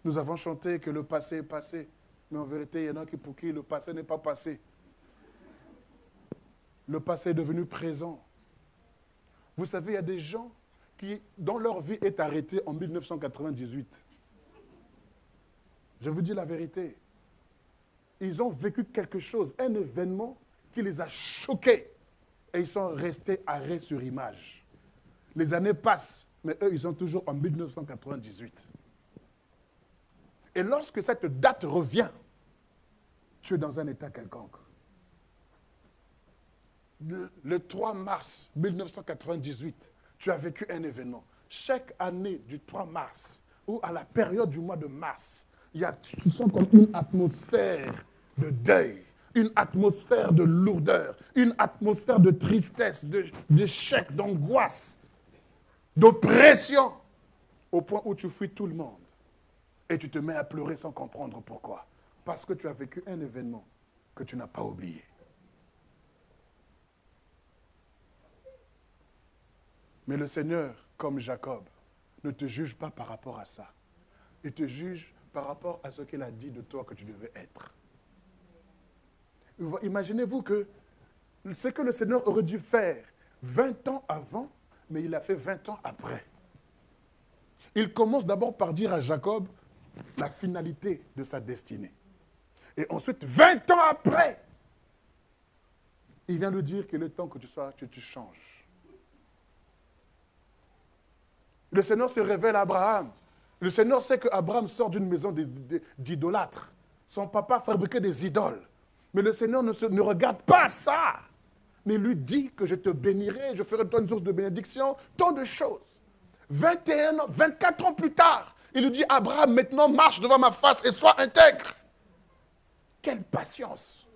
Nous avons chanté que le passé est passé, mais en vérité, il y en a qui pour qui le passé n'est pas passé. Le passé est devenu présent. Vous savez, il y a des gens qui, dont leur vie est arrêtée en 1998. Je vous dis la vérité. Ils ont vécu quelque chose, un événement qui les a choqués. Et ils sont restés arrêts sur image. Les années passent, mais eux, ils sont toujours en 1998. Et lorsque cette date revient, tu es dans un état quelconque. Le 3 mars 1998, tu as vécu un événement. Chaque année du 3 mars, ou à la période du mois de mars, tu sens comme une atmosphère de deuil, une atmosphère de lourdeur, une atmosphère de tristesse, d'échec, d'angoisse, d'oppression, au point où tu fuis tout le monde. Et tu te mets à pleurer sans comprendre pourquoi. Parce que tu as vécu un événement que tu n'as pas oublié. Mais le Seigneur, comme Jacob, ne te juge pas par rapport à ça. Il te juge par rapport à ce qu'il a dit de toi que tu devais être. Imaginez-vous que ce que le Seigneur aurait dû faire 20 ans avant, mais il a fait 20 ans après. Il commence d'abord par dire à Jacob la finalité de sa destinée. Et ensuite, 20 ans après, il vient lui dire qu'il est temps que tu changes. Le Seigneur se révèle à Abraham. Le Seigneur sait qu'Abraham sort d'une maison d'idolâtres. Son papa fabriquait des idoles. Mais le Seigneur ne regarde pas ça. Mais lui dit que je te bénirai, je ferai de toi une source de bénédiction, tant de choses. 24 ans plus tard, il lui dit, Abraham, maintenant marche devant ma face et sois intègre. Quelle patience!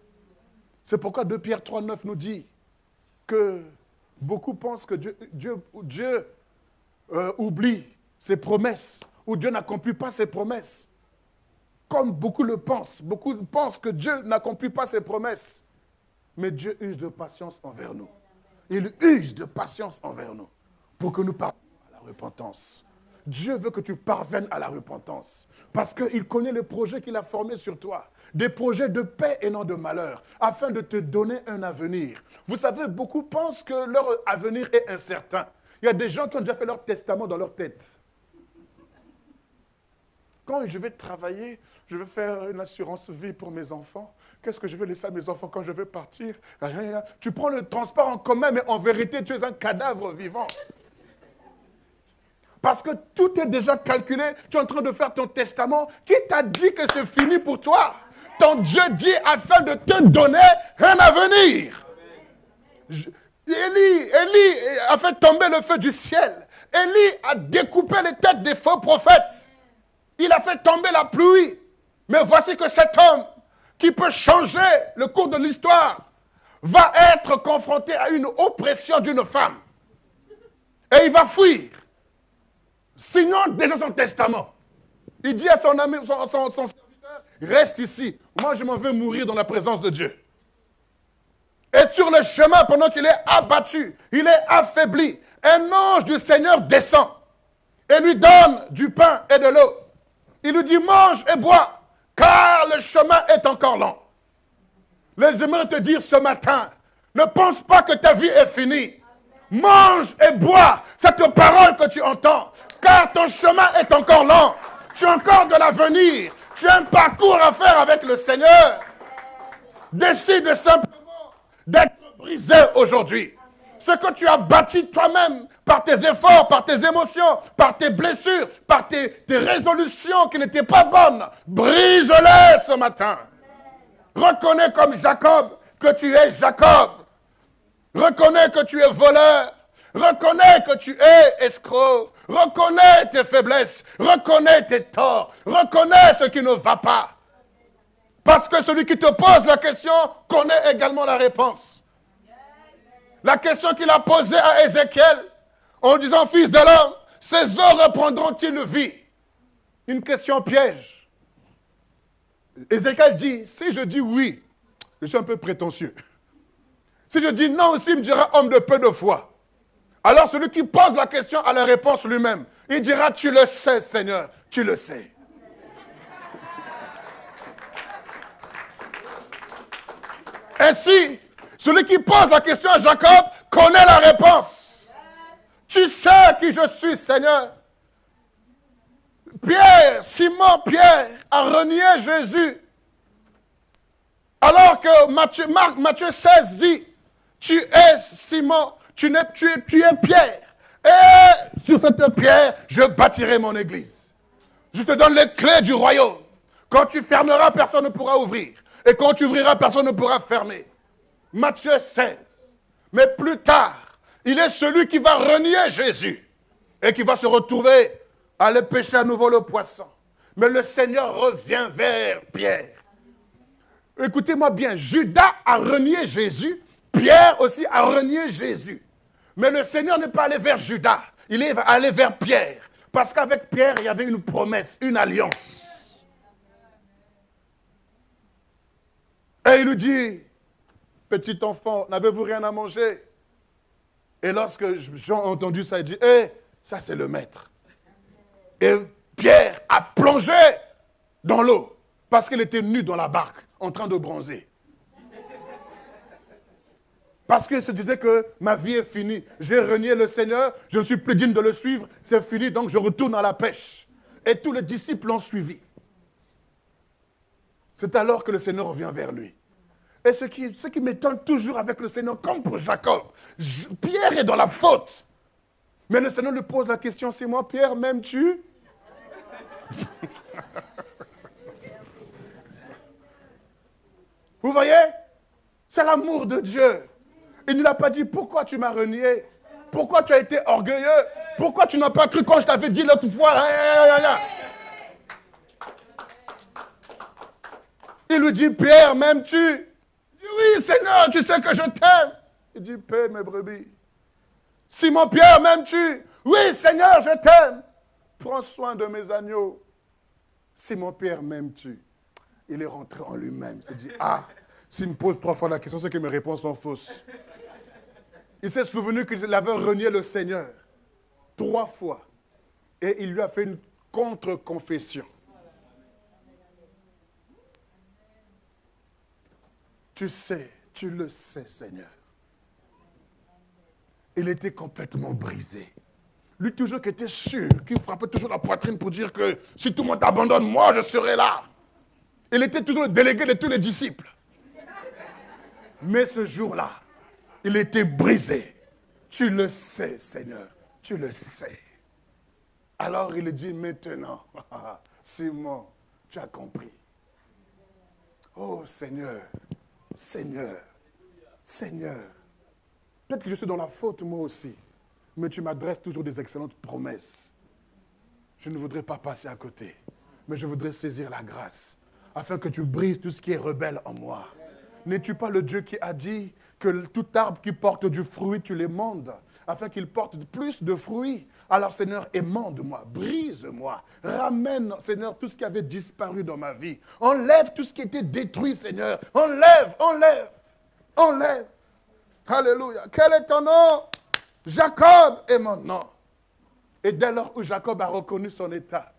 C'est pourquoi 2 Pierre 3,9 nous dit que beaucoup pensent que Dieu oublie ses promesses, ou Dieu n'accomplit pas ses promesses. Comme beaucoup le pensent. Beaucoup pensent que Dieu n'accomplit pas ses promesses. Mais Dieu use de patience envers nous. Il use de patience envers nous pour que nous parvenions à la repentance. Dieu veut que tu parvennes à la repentance parce qu'il connaît les projets qu'il a formés sur toi. Des projets de paix et non de malheur, afin de te donner un avenir. Vous savez, beaucoup pensent que leur avenir est incertain. Il y a des gens qui ont déjà fait leur testament dans leur tête. Quand je vais travailler, je vais faire une assurance vie pour mes enfants. Qu'est-ce que je vais laisser à mes enfants quand je vais partir? Rien. Tu prends le transport en commun, mais en vérité, tu es un cadavre vivant. Parce que tout est déjà calculé. Tu es en train de faire ton testament. Qui t'a dit que c'est fini pour toi? Ton Dieu dit afin de te donner un avenir. Élie a fait tomber le feu du ciel. Élie a découpé les têtes des faux prophètes. Il a fait tomber la pluie. Mais voici que cet homme, qui peut changer le cours de l'histoire, va être confronté à une oppression d'une femme. Et il va fuir. Signant déjà son testament. Il dit à son ami, son serviteur, reste ici. Moi, je m'en vais mourir dans la présence de Dieu. Et sur le chemin, pendant qu'il est abattu, il est affaibli, un ange du Seigneur descend et lui donne du pain et de l'eau. Il lui dit, mange et bois, car le chemin est encore long. J'aimerais te dire ce matin, ne pense pas que ta vie est finie. Mange et bois cette parole que tu entends, car ton chemin est encore long. Tu as encore de l'avenir. Tu as un parcours à faire avec le Seigneur. Décide simplement d'être brisé aujourd'hui. Ce que tu as bâti toi-même par tes efforts, par tes émotions, par tes blessures, par tes résolutions qui n'étaient pas bonnes, brise-les ce matin. Reconnais comme Jacob que tu es Jacob. Reconnais que tu es voleur. Reconnais que tu es escroc. Reconnais tes faiblesses. Reconnais tes torts. Reconnais ce qui ne va pas. Parce que celui qui te pose la question connaît également la réponse. La question qu'il a posée à Ézéchiel, en disant, fils de l'homme, ces eaux reprendront-ils vie? Une question piège. Ézéchiel dit, si je dis oui, je suis un peu prétentieux. Si je dis non aussi, il me dira homme de peu de foi. Alors celui qui pose la question a la réponse lui-même. Il dira, tu le sais Seigneur, tu le sais. Ainsi, celui qui pose la question à Jacob connaît la réponse. Tu sais qui je suis, Seigneur. Simon Pierre a renié Jésus. Alors que Matthieu 16 dit, tu es Simon, tu es Pierre. Et sur cette pierre, je bâtirai mon église. Je te donne les clés du royaume. Quand tu fermeras, personne ne pourra ouvrir. Et quand tu ouvriras, personne ne pourra fermer. Matthieu 16. Mais plus tard, il est celui qui va renier Jésus et qui va se retrouver à aller pêcher à nouveau le poisson. Mais le Seigneur revient vers Pierre. Écoutez-moi bien, Judas a renié Jésus, Pierre aussi a renié Jésus. Mais le Seigneur n'est pas allé vers Judas, il est allé vers Pierre. Parce qu'avec Pierre, il y avait une promesse, une alliance. Et il lui dit, petit enfant, n'avez-vous rien à manger? Et lorsque j'ai entendu ça, il dit, ça c'est le maître. Et Pierre a plongé dans l'eau parce qu'il était nu dans la barque, en train de bronzer. Parce qu'il se disait que ma vie est finie. J'ai renié le Seigneur, je ne suis plus digne de le suivre, c'est fini, donc je retourne à la pêche. Et tous les disciples l'ont suivi. C'est alors que le Seigneur revient vers lui. Et ce qui m'étonne toujours avec le Seigneur, comme pour Jacob, Pierre est dans la faute. Mais le Seigneur lui pose la question, c'est moi Pierre, m'aimes-tu? Vous voyez? C'est l'amour de Dieu. Il ne l'a pas dit, pourquoi tu m'as renié? Pourquoi tu as été orgueilleux? Pourquoi tu n'as pas cru quand je t'avais dit l'autre fois? Il lui dit, Pierre, m'aimes-tu? Il dit, oui, Seigneur, tu sais que je t'aime. Il dit, paie mes brebis. Simon Pierre, m'aimes-tu? Oui, Seigneur, je t'aime. Prends soin de mes agneaux. Simon Pierre, m'aimes-tu? Il est rentré en lui-même. Il s'est dit, ah, s'il me pose 3 fois la question, c'est que mes réponses sont fausses. Il s'est souvenu qu'il avait renié le Seigneur 3 fois. Et il lui a fait une contre-confession. Tu sais, tu le sais, Seigneur. Il était complètement brisé. Lui toujours qui était sûr, qui frappait toujours la poitrine pour dire que si tout le monde t'abandonne, moi je serai là. Il était toujours le délégué de tous les disciples. Mais ce jour-là, il était brisé. Tu le sais, Seigneur, tu le sais. Alors il dit maintenant, Simon, tu as compris. Oh Seigneur, Seigneur, Seigneur, peut-être que je suis dans la faute moi aussi, mais tu m'adresses toujours des excellentes promesses. Je ne voudrais pas passer à côté, mais je voudrais saisir la grâce, afin que tu brises tout ce qui est rebelle en moi. N'es-tu pas le Dieu qui a dit que tout arbre qui porte du fruit, tu l'émondes, afin qu'il porte plus de fruits? Alors Seigneur, émonde-moi, brise-moi, ramène Seigneur tout ce qui avait disparu dans ma vie. Enlève tout ce qui était détruit Seigneur. Enlève, enlève, enlève. Alléluia. Quel est ton nom? Jacob est mon nom. Et dès lors où Jacob a reconnu son état,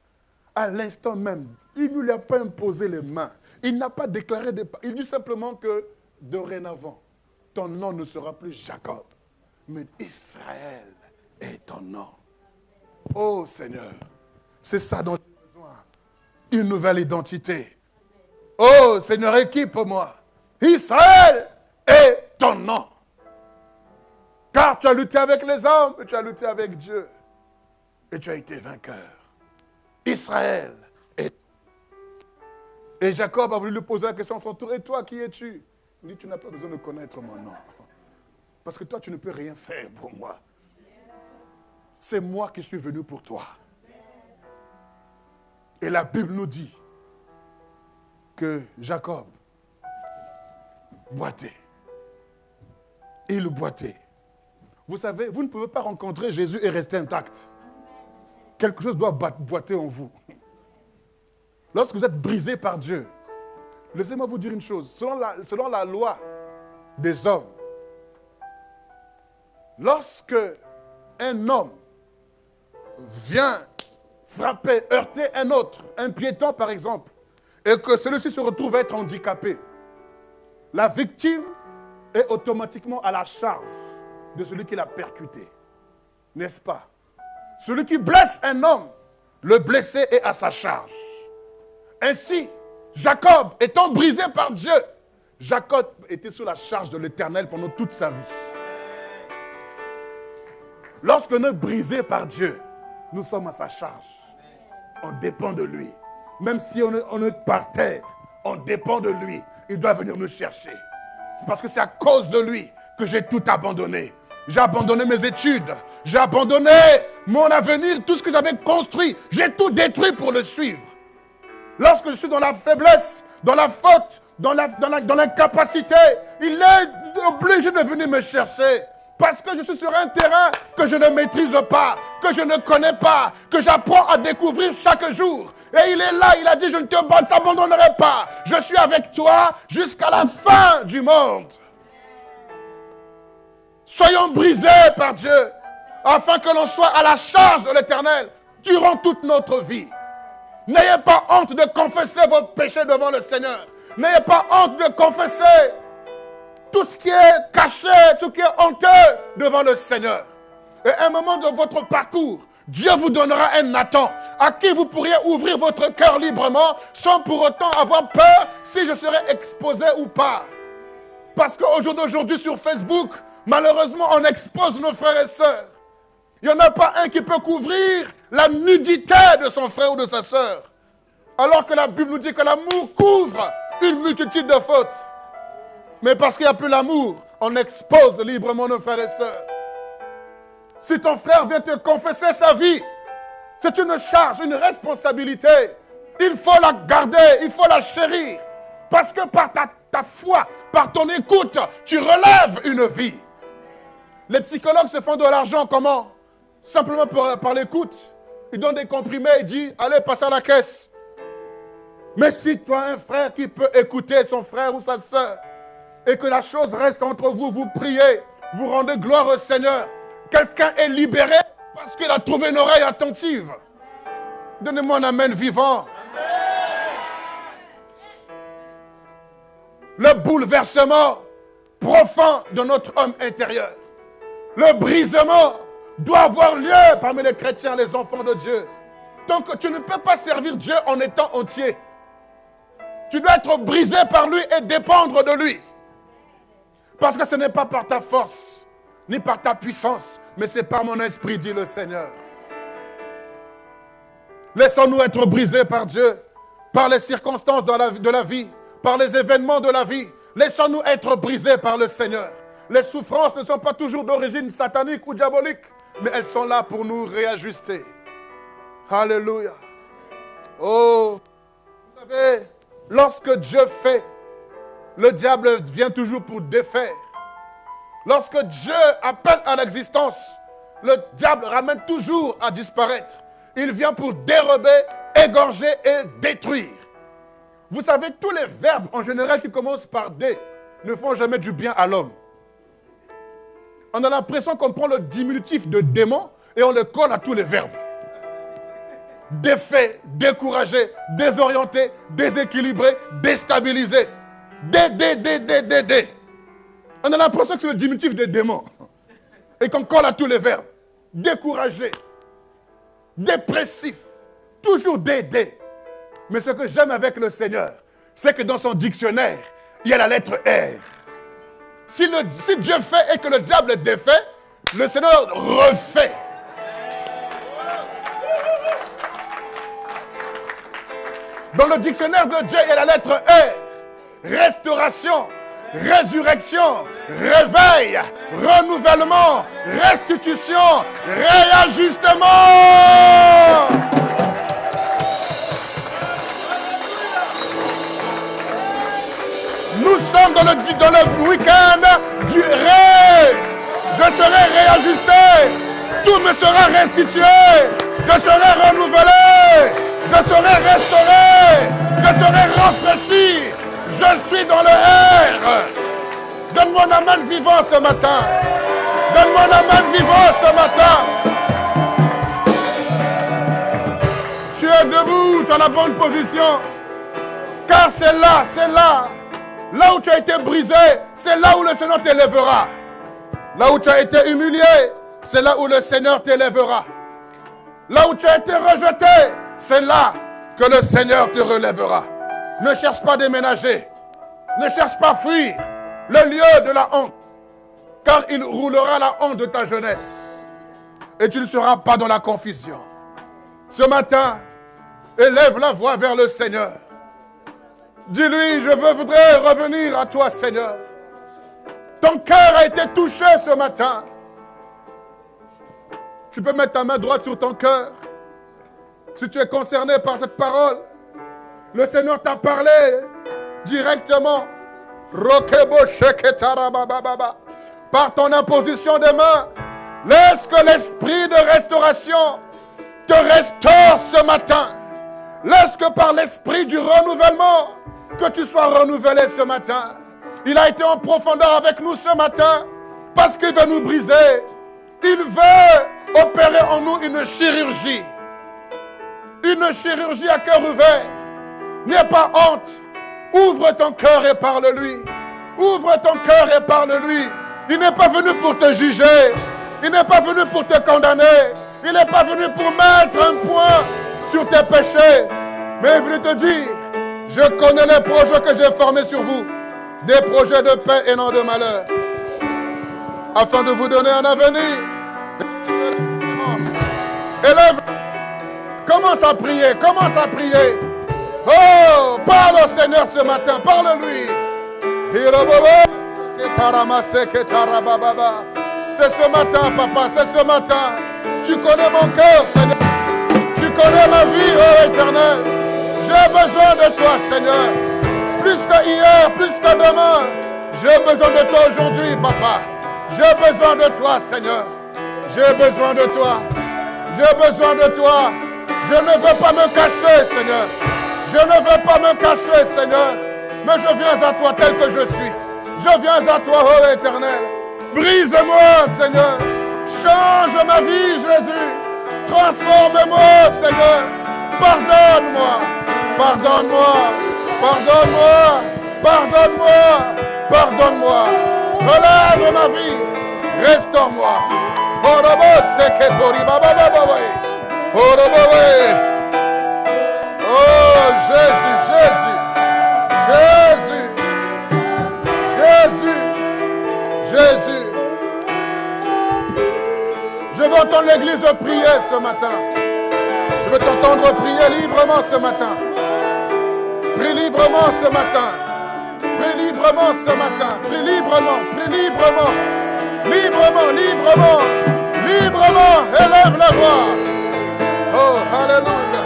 à l'instant même, il ne lui a pas imposé les mains. Il n'a pas déclaré de... Il dit simplement que dorénavant, ton nom ne sera plus Jacob, mais Israël est ton nom. Oh Seigneur, c'est ça dont j'ai besoin. Une nouvelle identité. Oh Seigneur, équipe-moi. Israël est ton nom. Car tu as lutté avec les hommes, et tu as lutté avec Dieu. Et tu as été vainqueur. Israël est... Et Jacob a voulu lui poser la question à son tour. Et toi, qui es-tu? Il dit, tu n'as pas besoin de connaître mon nom. Parce que toi, tu ne peux rien faire pour moi. C'est moi qui suis venu pour toi. Et la Bible nous dit que Jacob boitait. Il boitait. Vous savez, vous ne pouvez pas rencontrer Jésus et rester intact. Quelque chose doit boiter en vous. Lorsque vous êtes brisé par Dieu, laissez-moi vous dire une chose. Selon la loi des hommes, lorsque un homme vient frapper, heurter un autre, un piéton par exemple, et que celui-ci se retrouve à être handicapé, la victime est automatiquement à la charge de celui qui l'a percuté. N'est-ce pas? Celui qui blesse un homme, le blessé est à sa charge. Ainsi, Jacob étant brisé par Dieu, Jacob était sous la charge de l'Éternel pendant toute sa vie. Lorsqu'on est brisé par Dieu, nous sommes à sa charge. On dépend de lui. Même si on est par terre, on dépend de lui. Il doit venir nous chercher. C'est parce que c'est à cause de lui que j'ai tout abandonné. J'ai abandonné mes études. J'ai abandonné mon avenir, tout ce que j'avais construit. J'ai tout détruit pour le suivre. Lorsque je suis dans la faiblesse, dans la faute, dans l'incapacité, il est obligé de venir me chercher. Parce que je suis sur un terrain que je ne maîtrise pas, que je ne connais pas, que j'apprends à découvrir chaque jour. Et il est là, il a dit, je ne t'abandonnerai pas. Je suis avec toi jusqu'à la fin du monde. Soyons brisés par Dieu, afin que l'on soit à la charge de l'Éternel durant toute notre vie. N'ayez pas honte de confesser vos péchés devant le Seigneur. N'ayez pas honte de confesser tout ce qui est caché, tout ce qui est honteux devant le Seigneur. Et à un moment de votre parcours, Dieu vous donnera un Nathan à qui vous pourriez ouvrir votre cœur librement sans pour autant avoir peur si je serai exposé ou pas. Parce qu'au jour d'aujourd'hui sur Facebook, malheureusement, on expose nos frères et sœurs. Il n'y en a pas un qui peut couvrir la nudité de son frère ou de sa sœur. Alors que la Bible nous dit que l'amour couvre une multitude de fautes. Mais parce qu'il n'y a plus l'amour, on expose librement nos frères et sœurs. Si ton frère vient te confesser sa vie, c'est une charge, une responsabilité. Il faut la garder, il faut la chérir. Parce que par ta foi, par ton écoute, tu relèves une vie. Les psychologues se font de l'argent comment? Simplement par l'écoute. Ils donnent des comprimés et disent, allez, passe à la caisse. Mais si tu as un frère qui peut écouter son frère ou sa sœur, et que la chose reste entre vous, vous priez, vous rendez gloire au Seigneur, quelqu'un est libéré parce qu'il a trouvé une oreille attentive. Donnez-moi un amen vivant. Le bouleversement profond de notre homme intérieur. Le brisement doit avoir lieu parmi les chrétiens, les enfants de Dieu. Donc tu ne peux pas servir Dieu en étant entier. Tu dois être brisé par lui et dépendre de lui. Parce que ce n'est pas par ta force, ni par ta puissance, mais c'est par mon esprit, dit le Seigneur. Laissons-nous être brisés par Dieu, par les circonstances de la vie, par les événements de la vie. Laissons-nous être brisés par le Seigneur. Les souffrances ne sont pas toujours d'origine satanique ou diabolique, mais elles sont là pour nous réajuster. Alléluia. Oh, vous savez, lorsque Dieu fait, le diable vient toujours pour défaire. Lorsque Dieu appelle à l'existence, le diable ramène toujours à disparaître. Il vient pour dérober, égorger et détruire. Vous savez, tous les verbes en général qui commencent par « dé » ne font jamais du bien à l'homme. On a l'impression qu'on prend le diminutif de démon et on le colle à tous les verbes. Défait, découragé, désorienté, déséquilibré, déstabilisé. Dé. On a l'impression que c'est le diminutif de démon. Et qu'on colle à tous les verbes. Découragé, dépressif, toujours dé. Mais ce que j'aime avec le Seigneur, c'est que dans son dictionnaire, il y a la lettre R. Si Dieu fait et que le diable est défait, le Seigneur refait. Dans le dictionnaire de Dieu, il y a la lettre R. Restauration, résurrection, réveil, renouvellement, restitution, réajustement. Nous sommes dans le week-end du ré. Je serai réajusté. Tout me sera restitué. Je serai renouvelé. Je serai restauré. Je serai rafraîchi. Je suis dans le R. Donne-moi un amen vivant ce matin. Donne-moi un amen vivant ce matin. Tu es debout, tu as la bonne position. Car c'est là où tu as été brisé, c'est là où le Seigneur t'élèvera. Là où tu as été humilié, c'est là où le Seigneur t'élèvera. Là où tu as été rejeté, c'est là que le Seigneur te relèvera. Ne cherche pas à déménager. Ne cherche pas à fuir le lieu de la honte. Car il roulera la honte de ta jeunesse. Et tu ne seras pas dans la confusion. Ce matin, élève la voix vers le Seigneur. Dis-lui, je voudrais revenir à toi, Seigneur. Ton cœur a été touché ce matin. Tu peux mettre ta main droite sur ton cœur. Si tu es concerné par cette parole, le Seigneur t'a parlé directement. Par ton imposition des mains, laisse que l'esprit de restauration te restaure ce matin. Laisse que par l'esprit du renouvellement, que tu sois renouvelé ce matin. Il a été en profondeur avec nous ce matin parce qu'il veut nous briser. Il veut opérer en nous une chirurgie. Une chirurgie à cœur ouvert. N'aie pas honte. Ouvre ton cœur et parle-lui. Ouvre ton cœur et parle-lui. Il n'est pas venu pour te juger. Il n'est pas venu pour te condamner. Il n'est pas venu pour mettre un point sur tes péchés. Mais il est venu te dire, je connais les projets que j'ai formés sur vous. des projets de paix et non de malheur, afin de vous donner un avenir. Élève, commence à prier, commence à prier. Oh, parle au Seigneur ce matin, parle-lui. C'est ce matin, papa, c'est ce matin. Tu connais mon cœur, Seigneur. Tu connais ma vie, oh Éternel. J'ai besoin de toi, Seigneur. Plus que hier, plus que demain. J'ai besoin de toi aujourd'hui, papa. J'ai besoin de toi, Seigneur. J'ai besoin de toi. J'ai besoin de toi. Je ne veux pas me cacher, Seigneur. Je ne veux pas me cacher, Seigneur. Mais je viens à toi tel que je suis. Je viens à toi, oh Éternel. Brise-moi, Seigneur. Change ma vie, Jésus. Transforme-moi, Seigneur. Pardonne-moi. Pardonne-moi. Pardonne-moi. Pardonne-moi. Pardonne-moi. Relève ma vie. Restaure-moi. Oh Jésus, Jésus. Jésus. Jésus. Jésus. Je veux entendre l'église prier ce matin. Je veux t'entendre prier librement ce matin. Prie librement ce matin. Prie librement ce matin. Prie librement. Prie librement. Librement, librement. Librement. Élève la voix. Oh, alléluia.